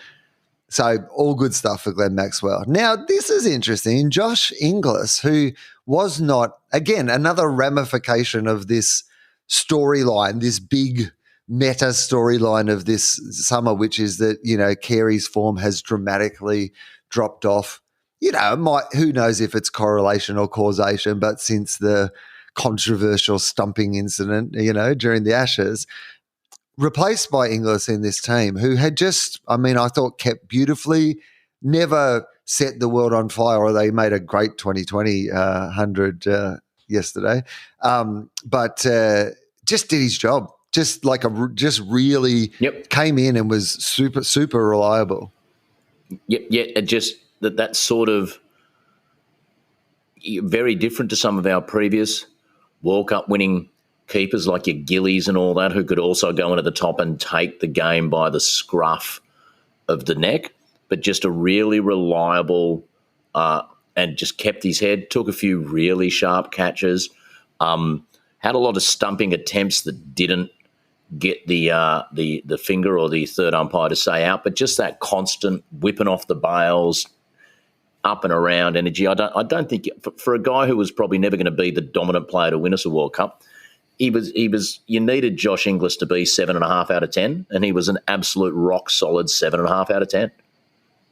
so, all good stuff for Glenn Maxwell. Now, this is interesting. Josh Inglis, who was not, again, another ramification of this storyline, this big meta storyline of this summer, which is that, Carey's form has dramatically dropped off. Who knows if it's correlation or causation, but since the controversial stumping incident, during the Ashes, replaced by Inglis in this team, who had I thought kept beautifully, never set the world on fire, or they made a great 2020 100 yesterday, but just did his job. Just really came in and was super, super reliable. Just that's sort of very different to some of our previous World Cup winning keepers like your Gillies and all that, who could also go in at the top and take the game by the scruff of the neck, but just a really reliable and just kept his head, took a few really sharp catches, had a lot of stumping attempts that didn't get the finger or the third umpire to say out, but just that constant whipping off the bails, up and around energy. I don't think for a guy who was probably never going to be the dominant player to win us a World Cup, he was. You needed Josh Inglis to be 7.5 out of 10, and he was an absolute rock solid 7.5 out of 10.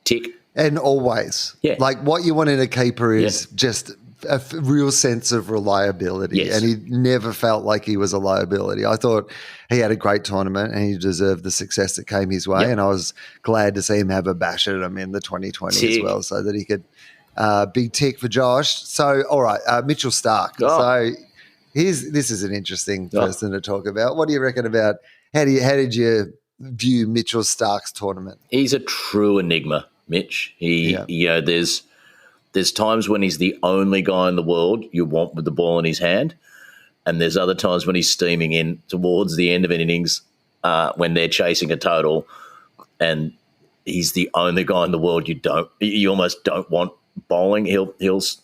Tick. And always, what you want in a keeper is just a real sense of reliability, and he never felt like he was a liability. I thought he had a great tournament and he deserved the success that came his way, and I was glad to see him have a bash at him in the 2020 as well, so that he could big tick for Josh. So, all right, Mitchell Starc. So this is an interesting person to talk about. What do you reckon about how did you view Mitchell Starc's tournament? He's a true enigma, Mitch. There's times when he's the only guy in the world you want with the ball in his hand, and there's other times when he's steaming in towards the end of an innings when they're chasing a total, and he's the only guy in the world you almost don't want bowling. Was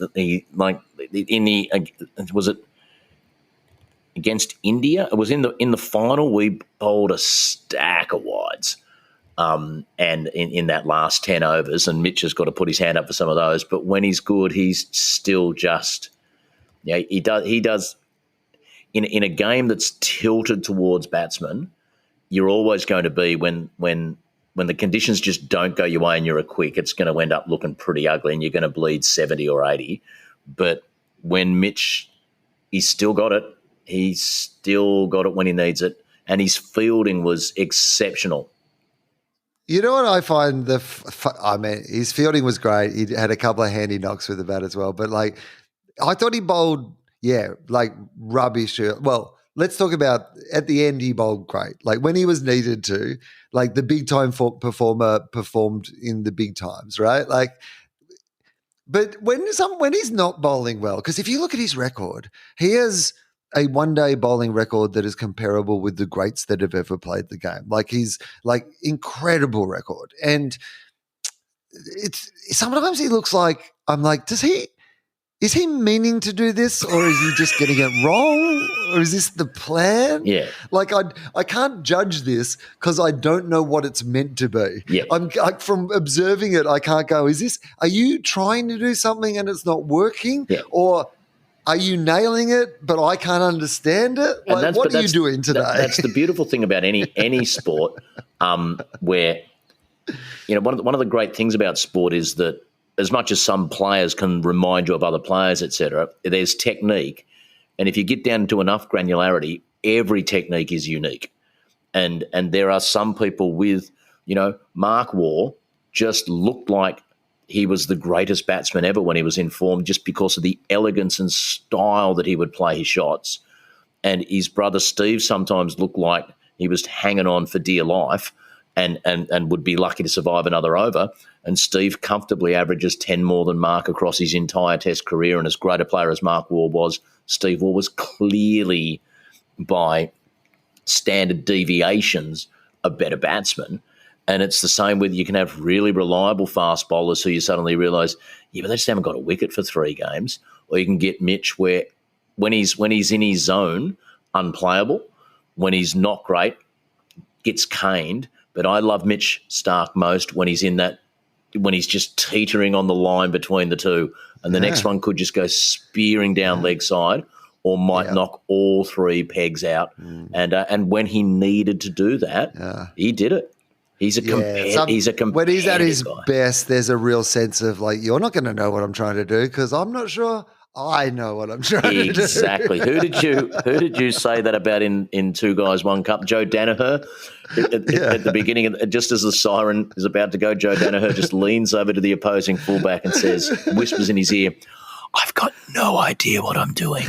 it against India? It was in the final. We bowled a stack of wides. And in that last 10 overs, and Mitch has got to put his hand up for some of those. But when he's good, he's still just, he does in a game that's tilted towards batsmen. You're always going to be when when the conditions just don't go your way and you're a quick, it's going to end up looking pretty ugly and you're going to bleed 70 or 80. But when Mitch, he's still got it. He's still got it when he needs it. And his fielding was exceptional. You know what I find his fielding was great. He had a couple of handy knocks with the bat as well. But like, I thought he bowled, like rubbish. Well, let's talk about at the end. He bowled great. Like when he was needed to, like the big time performer performed in the big times, right? Like, but when he's not bowling well, because if you look at his record, he has a one-day bowling record that is comparable with the greats that have ever played the game. Like he's like incredible record. And it's sometimes he looks like, I'm like, is he meaning to do this or is he just getting it wrong? Or is this the plan? Yeah. Like I can't judge this because I don't know what it's meant to be. Yeah. I'm like, from observing it, I can't go, are you trying to do something and it's not working? Yeah. Or are you nailing it, but I can't understand it? Like, what are you doing today? That's the beautiful thing about any sport, where one of the great things about sport is that as much as some players can remind you of other players, etc., there's technique, and if you get down to enough granularity, every technique is unique, and there are some people with Mark Waugh just looked like he was the greatest batsman ever when he was in form just because of the elegance and style that he would play his shots. And his brother Steve sometimes looked like he was hanging on for dear life and would be lucky to survive another over. And Steve comfortably averages 10 more than Mark across his entire Test career. And as great a player as Mark Waugh was, Steve Waugh was clearly, by standard deviations, a better batsman. And it's the same with, you can have really reliable fast bowlers who you suddenly realise, but they just haven't got a wicket for 3 games. Or you can get Mitch where when he's in his zone, unplayable. When he's not great, gets caned. But I love Mitch Starc most when he's just teetering on the line between the two. And the next one could just go spearing down leg side or might knock all 3 pegs out. And when he needed to do that, he did it. He's a competitor. When he's at his guy. best, there's a real sense of like, you're not going to know what I'm trying to do because I'm not sure I know what I'm trying to do. Exactly. Who did you say that about in Two Guys, One Cup? Joe Danaher at the beginning, just as the siren is about to go, Joe Danaher just leans over to the opposing fullback and whispers in his ear, "I've got no idea what I'm doing."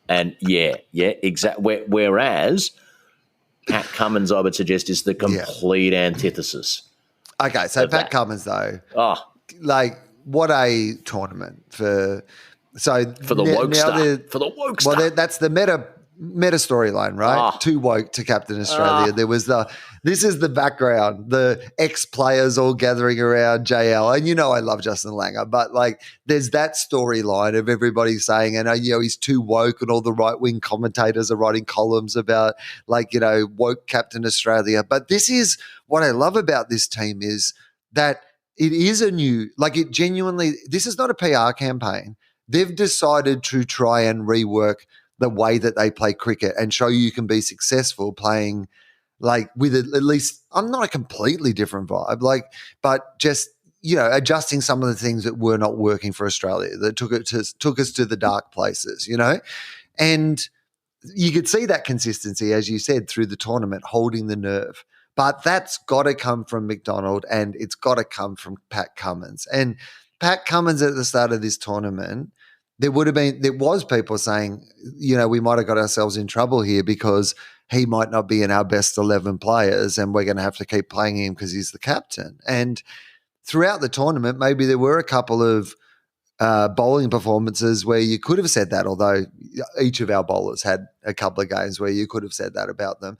And exactly. Whereas Pat Cummins, I would suggest, is the complete antithesis. Okay, so Pat Cummins, though, what a tournament for the woke stuff. For the woke stuff. Well, that's the meta storyline, right? Too woke to captain Australia. This is the background, the ex-players all gathering around JL. And I love Justin Langer, but there's that storyline of everybody saying, and he's too woke, and all the right-wing commentators are writing columns about woke captain Australia. But this is what I love about this team is that it is this is not a PR campaign. They've decided to try and rework the way that they play cricket and show you can be successful playing with at least, I'm not a completely different vibe, but just, adjusting some of the things that were not working for Australia, that took us to the dark places, and you could see that consistency, as you said, through the tournament, holding the nerve. But that's got to come from McDonald and it's got to come from Pat Cummins. And Pat Cummins at the start of this tournament, there was people saying, we might have got ourselves in trouble here because he might not be in our best 11 players and we're going to have to keep playing him because he's the captain. And throughout the tournament, maybe there were a couple of bowling performances where you could have said that, although each of our bowlers had a couple of games where you could have said that about them.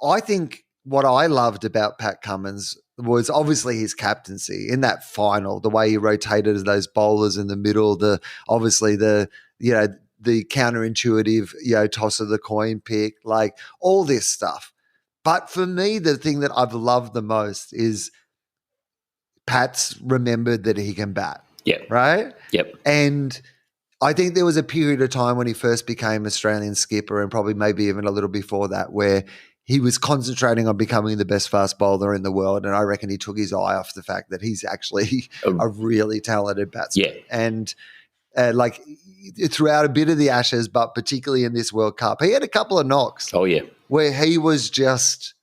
I think what I loved about Pat Cummins was obviously his captaincy in that final, the way he rotated those bowlers in the middle, the counterintuitive, toss of the coin pick, all this stuff. But for me, the thing that I've loved the most is Pat's remembered that he can bat. Yeah. Right? Yep. And I think there was a period of time when he first became Australian skipper and probably maybe even a little before that where he was concentrating on becoming the best fast bowler in the world, and I reckon he took his eye off the fact that he's actually a really talented batsman. Yeah. And like throughout a bit of the Ashes, but particularly in this World Cup, he had a couple of knocks. Oh, yeah. Where he was just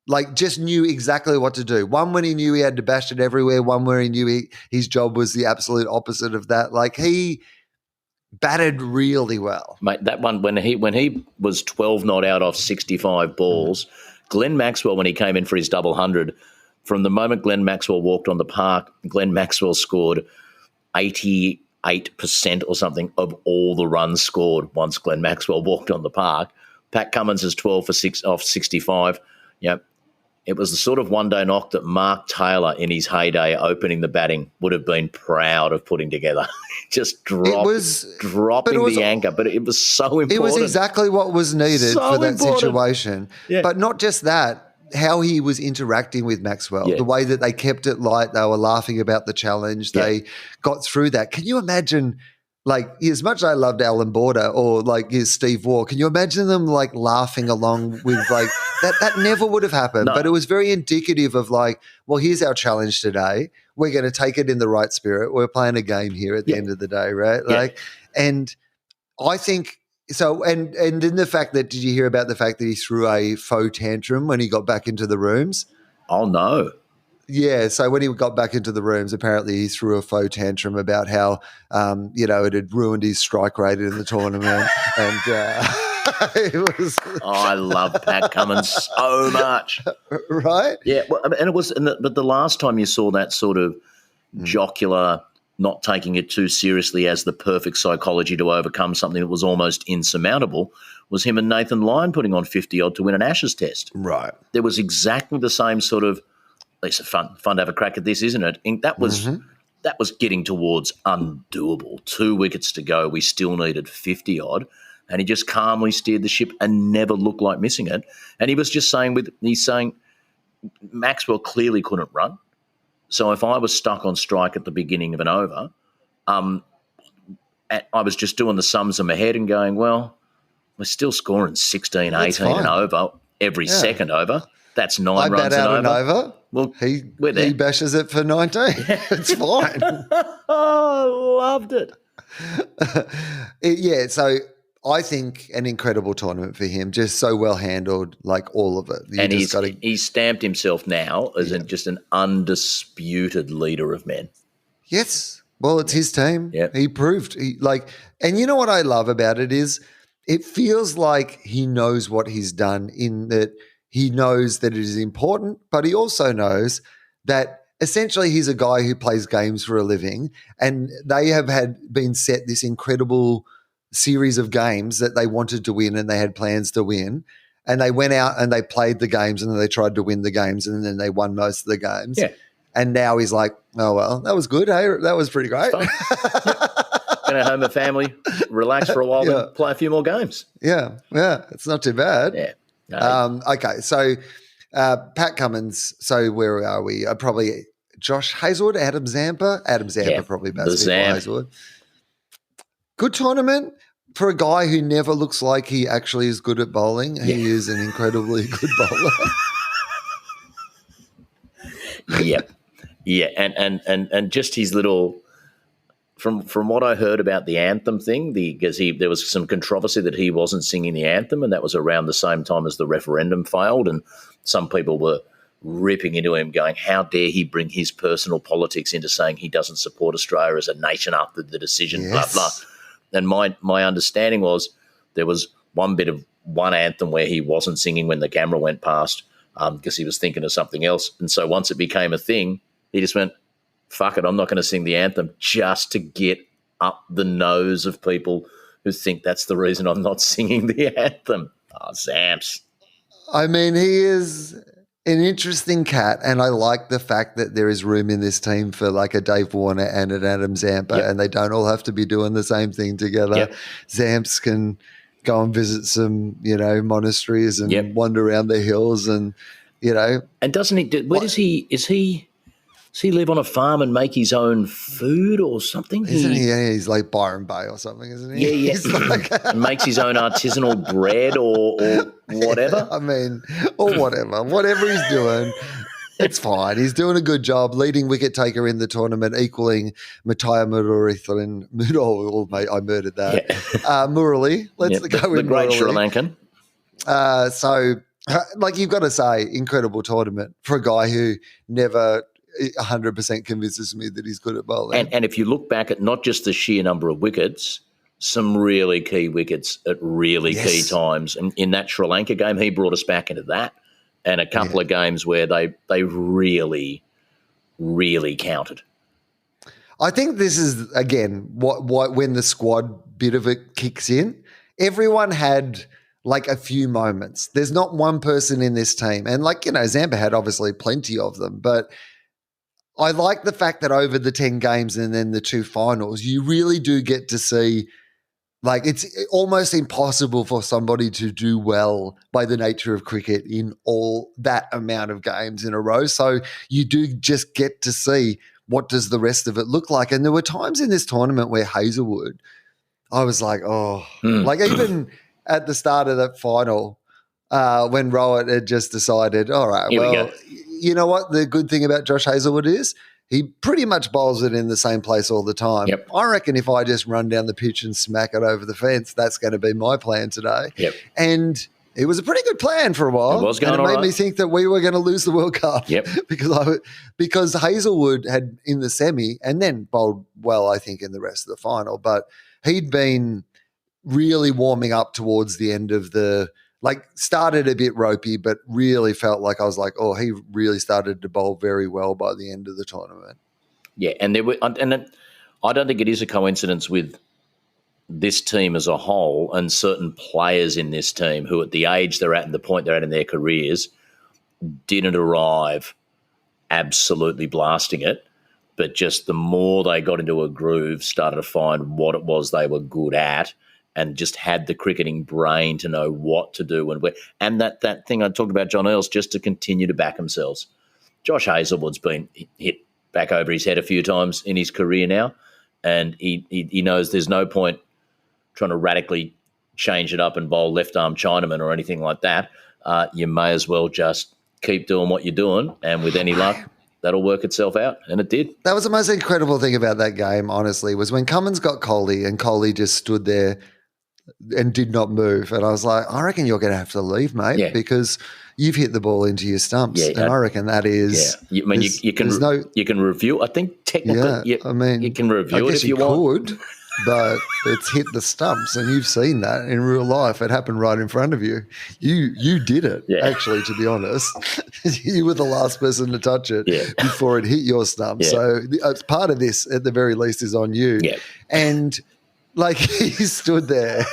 knew exactly what to do. One when he knew he had to bash it everywhere. One where he knew his job was the absolute opposite of that. Like he batted really well. Mate, that one, when he was 12 not out off 65 balls, Glenn Maxwell, when he came in for his double 100, from the moment Glenn Maxwell walked on the park, Glenn Maxwell scored 88% or something of all the runs scored once Glenn Maxwell walked on the park. Pat Cummins is 12 for 6 off 65. It was the sort of one-day knock that Mark Taylor in his heyday opening the batting would have been proud of putting together. Just dropping the anchor. But it was so important. It was exactly what was needed for that situation. Yeah. But not just that, how he was interacting with Maxwell, the way that they kept it light, they were laughing about the challenge, they got through that. Can you imagine, like, as much as I loved Alan Border or like Steve Waugh, can you imagine them like laughing along with like that never would have happened. No. But it was very indicative of like, well, here's our challenge today. We're going to take it in the right spirit. We're playing a game here at the end of the day, right? Like, and I think so. And in the fact that, did you hear about the fact that he threw a faux tantrum when he got back into the rooms? Oh no. Yeah, so when he got back into the rooms, apparently he threw a faux tantrum about how, it had ruined his strike rate in the tournament. And it was. I love Pat Cummins so much. Right? Yeah, well, and it was. But the last time you saw that sort of jocular, not taking it too seriously as the perfect psychology to overcome something that was almost insurmountable was him and Nathan Lyon putting on 50-odd to win an Ashes test. Right. There was exactly the same sort of. It's fun to have a crack at this, isn't it? And that was getting towards undoable. 2 wickets to go. We still needed 50-odd. And he just calmly steered the ship and never looked like missing it. And he was just saying, Maxwell clearly couldn't run. So if I was stuck on strike at the beginning of an over, I was just doing the sums in my head and going, well, we're still scoring 16, 18 and over every second over. That's 9 runs and over. Well, he bashes it for 19. It's fine. Oh, loved it. So I think an incredible tournament for him, just so well handled, like all of it. He's stamped himself now as just an undisputed leader of men. Yes. Well, it's his team. Yep. He proved. And you know what I love about it is it feels like he knows what he's done in that he knows that it is important, but he also knows that essentially he's a guy who plays games for a living, and they have been set this incredible series of games that they wanted to win and they had plans to win, and they went out and they played the games and then they tried to win the games and then they won most of the games. Yeah. And now he's like, oh, well, that was good. Hey, that was pretty great. Going to home a family, relax for a while, then play a few more games. Yeah. Yeah. It's not too bad. Yeah. No. Okay, so Pat Cummins. So where are we? Probably Josh Hazlewood, Adam Zampa. Adam Zampa probably best before Hazlewood. Good tournament for a guy who never looks like he actually is good at bowling. He is an incredibly good bowler. and just his little. From what I heard about the anthem thing, because there was some controversy that he wasn't singing the anthem, and that was around the same time as the referendum failed, and some people were ripping into him going, how dare he bring his personal politics into saying he doesn't support Australia as a nation after the decision, blah, blah. And my understanding was there was one anthem where he wasn't singing when the camera went past because he was thinking of something else. And so once it became a thing, he just went, fuck it, I'm not going to sing the anthem just to get up the nose of people who think that's the reason I'm not singing the anthem. Oh, Zamps. I mean, he is an interesting cat, and I like the fact that there is room in this team for like a Dave Warner and an Adam Zampa, and they don't all have to be doing the same thing together. Zamps can go and visit some, monasteries and wander around the hills and, And doesn't he, where does he, does he live on a farm and make his own food or something? Isn't he? Yeah, he's like Byron Bay or something, isn't he? Yeah. And makes his own artisanal bread or whatever. I mean, or whatever he's doing. It's fine. He's doing a good job, leading wicket taker in the tournament, equaling Mattia Muralitharan. I murdered that. Yeah. Murali. Let's go with the great Murali. Sri Lankan. You've got to say, incredible tournament for a guy who never 100% convinces me that he's good at bowling. And if you look back at not just the sheer number of wickets, some really key wickets at really key times. And in that Sri Lanka game, he brought us back into that. And a couple of games where they really, really counted. I think this is, again, what when the squad bit of it kicks in. Everyone had like a few moments. There's not one person in this team. And Zampa had obviously plenty of them. But I like the fact that over the 10 games and then the 2 finals, you really do get to see – like it's almost impossible for somebody to do well by the nature of cricket in all that amount of games in a row. So you do just get to see what does the rest of it look like. And there were times in this tournament where Hazelwood, I was like, like even at the start of that final when Rowett had just decided, all right, you know what the good thing about Josh Hazelwood is? He pretty much bowls it in the same place all the time. Yep. I reckon if I just run down the pitch and smack it over the fence, that's going to be my plan today. Yep. And it was a pretty good plan for a while. It was going and it made right. me think that we were going to lose the World Cup. Yep. because Hazelwood had in the semi and then bowled well, I think, in the rest of the final. But he'd been really warming up towards the end of the started a bit ropey, but really felt like I was like, he really started to bowl very well by the end of the tournament. Yeah, and I don't think it is a coincidence with this team as a whole and certain players in this team who at the age they're at and the point they're at in their careers didn't arrive absolutely blasting it, but just the more they got into a groove, started to find what it was they were good at, and just had the cricketing brain to know what to do and where. And that thing I talked about, John Earls, just to continue to back themselves. Josh Hazelwood's been hit back over his head a few times in his career now, and he knows there's no point trying to radically change it up and bowl left-arm Chinaman or anything like that. You may as well just keep doing what you're doing, and with any luck, that'll work itself out, and it did. That was the most incredible thing about that game, honestly, was when Cummins got Kohli and Kohli just stood there and did not move. And I was like, I reckon you're going to have to leave, mate, because you've hit the ball into your stumps. And I reckon that is. Yeah. I mean, you can review. I think technically, you can review it if you want. But it's hit the stumps, and you've seen that in real life. It happened right in front of you. You did it, actually, to be honest. You were the last person to touch it before it hit your stump. Yeah. So part of this, at the very least, is on you. Yeah. And he stood there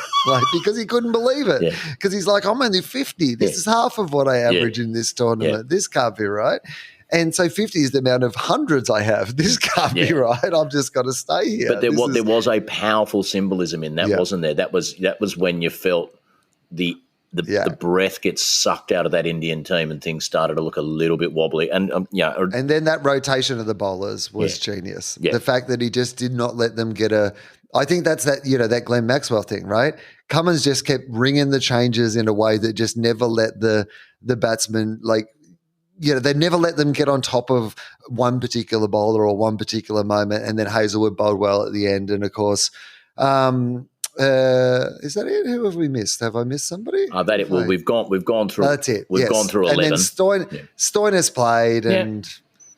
because he couldn't believe it because he's like, I'm only 50. This is half of what I average in this tournament. Yeah. This can't be right. And so 50 is the amount of hundreds I have. This can't be right. I've just got to stay here. But there was a powerful symbolism in that, wasn't there? That was when you felt the breath gets sucked out of that Indian team and things started to look a little bit wobbly. And and then that rotation of the bowlers was genius. Yeah. The fact that he just did not let them get I think that's that Glenn Maxwell thing, right? Cummins just kept ringing the changes in a way that just never let the batsman they never let them get on top of one particular bowler or one particular moment, and then Hazelwood bowled well at the end. And of course, is that it? Who have we missed? Have I missed somebody? Well, we've gone through. That's it. We've gone through 11. And then Stoinis played and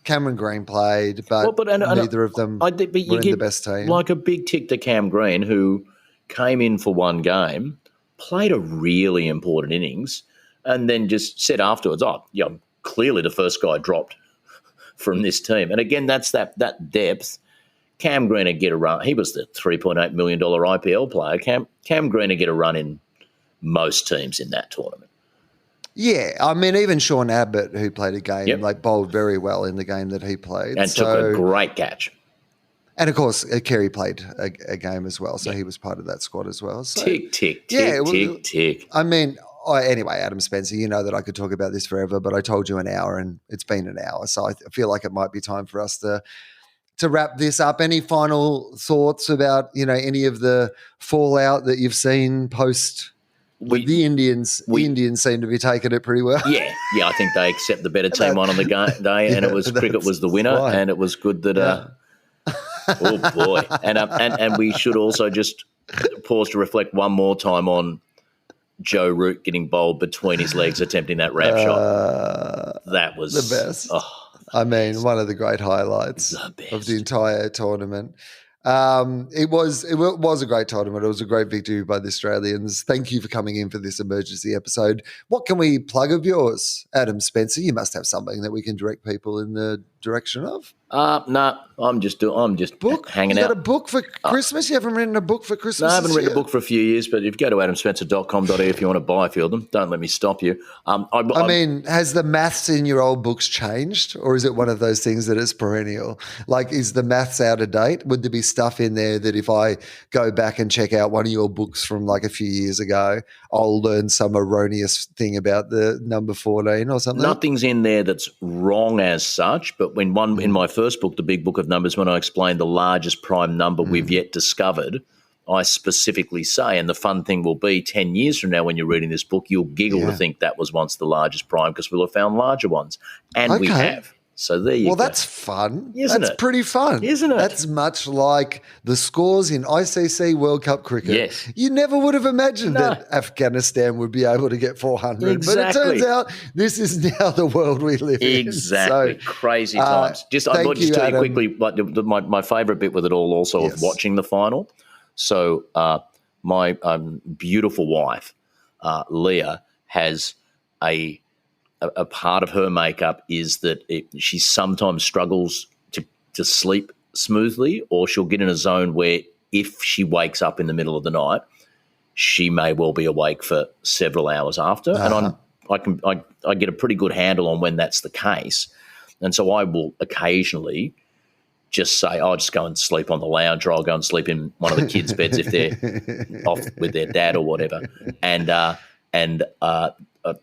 Cameron Green played, but neither of them were in the best team. Like a big tick to Cam Green, who came in for one game, played a really important innings, and then just said afterwards, clearly the first guy dropped from this team. And again, that's that depth. Cam Green would get a run. He was the $3.8 million IPL player. Cam Green would get a run in most teams in that tournament. Yeah, I mean, even Sean Abbott, who played a game, bowled very well in the game that he played. And took a great catch. And, of course, Kerry played a game as well, so he was part of that squad as well. So, tick, tick, tick. I mean, anyway, Adam Spencer, you know that I could talk about this forever, but I told you an hour and it's been an hour. So I feel like it might be time for us to wrap this up. Any final thoughts about, any of the fallout that you've seen post the Indians seem to be taking it pretty well. Yeah, I think they accept the better team on the day, and it was cricket was the winner, fine. and it was good that. Oh boy, and we should also just pause to reflect one more time on Joe Root getting bowled between his legs, attempting that wrap shot. That was the best. Oh, I mean, one of the great highlights of the entire tournament. It was a great tournament. It was a great victory by the Australians. Thank you for coming in for this emergency episode. What can we plug of yours, Adam Spencer? You must have something that we can direct people in the direction of. No, I'm just hanging you out. got a book for Christmas? You haven't written a book for Christmas? No, I haven't written a book for a few years, but if you go to adamspencer.com.au if you want to buy a few of them, don't let me stop you. I mean, has the maths in your old books changed, or is it one of those things that is perennial? Like, is the maths out of date? Would there be stuff in there that if I go back and check out one of your books from like a few years ago, I'll learn some erroneous thing about the number 14 or something? Nothing's in there that's wrong as such, but in my first book, The Big Book of Numbers, when I explained the largest prime number we've yet discovered, I specifically say, and the fun thing will be 10 years from now when you're reading this book, you'll giggle to think that was once the largest prime because we'll have found larger ones. And we have. So there you go. Well, that's fun. Isn't that's it? Pretty fun. Isn't it? That's much like the scores in ICC World Cup cricket. Yes. You never would have imagined that Afghanistan would be able to get 400. Exactly. But it turns out this is now the world we live in. Exactly. So, crazy times. I'll just tell you quickly, like, my favourite bit with it all also of watching the final. So my beautiful wife, Leah, has a part of her makeup is that she sometimes struggles to sleep smoothly, or she'll get in a zone where if she wakes up in the middle of the night, she may well be awake for several hours after. And I get a pretty good handle on when that's the case. And so I will occasionally just say, I'll just go and sleep on the lounge, or I'll go and sleep in one of the kids' beds if they're off with their dad or whatever. And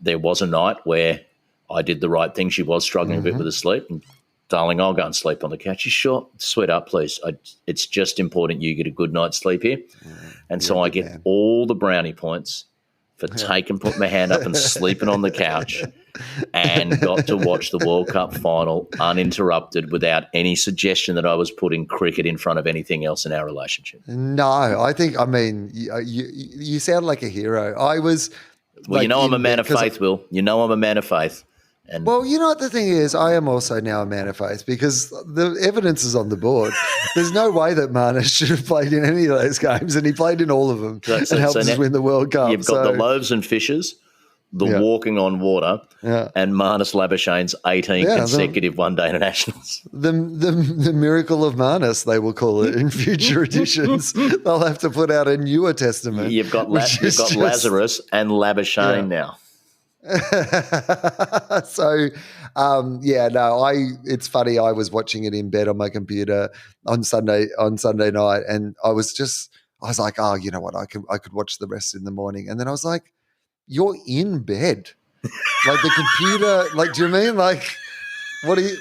there was a night where I did the right thing. She was struggling a bit with her sleep. And, darling, I'll go and sleep on the couch. She's sure, sweetheart, please. It's just important you get a good night's sleep here. And so I get all the brownie points for putting my hand up and sleeping on the couch, and got to watch the World Cup final uninterrupted without any suggestion that I was putting cricket in front of anything else in our relationship. No, you sound like a hero. I was... Well, you know I'm a man of faith, Will. You know I'm a man of faith. And well, you know what the thing is? I am also now a man of faith because the evidence is on the board. There's no way that Marnus should have played in any of those games, and he played in all of them and helped us win the World Cup. You've got the loaves and fishes, the walking on water, and Marnus Labuschagne's 18 consecutive one-day internationals. The miracle of Marnus, they will call it in future editions. They'll have to put out a newer testament. You've got Lazarus and Labuschagne now. So, it's funny. I was watching it in bed on my computer on Sunday night, and I was like, oh, you know what? I could watch the rest in the morning. And then I was like, you're in bed. Like the computer, like, do you mean like, what do you,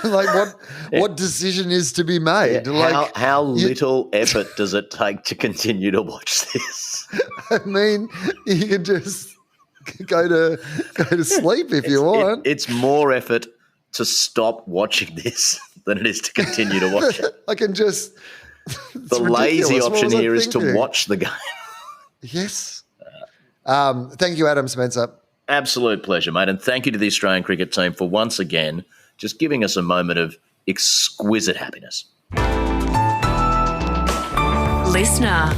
like what decision is to be made? Yeah. Like how little effort does it take to continue to watch this? I mean, you can just go to sleep if you want. It's more effort to stop watching this than it is to continue to watch it. I can just... The lazy option here is to watch the game. Yes. Thank you, Adam Spencer. Absolute pleasure, mate. And thank you to the Australian cricket team for once again just giving us a moment of exquisite happiness. Listener.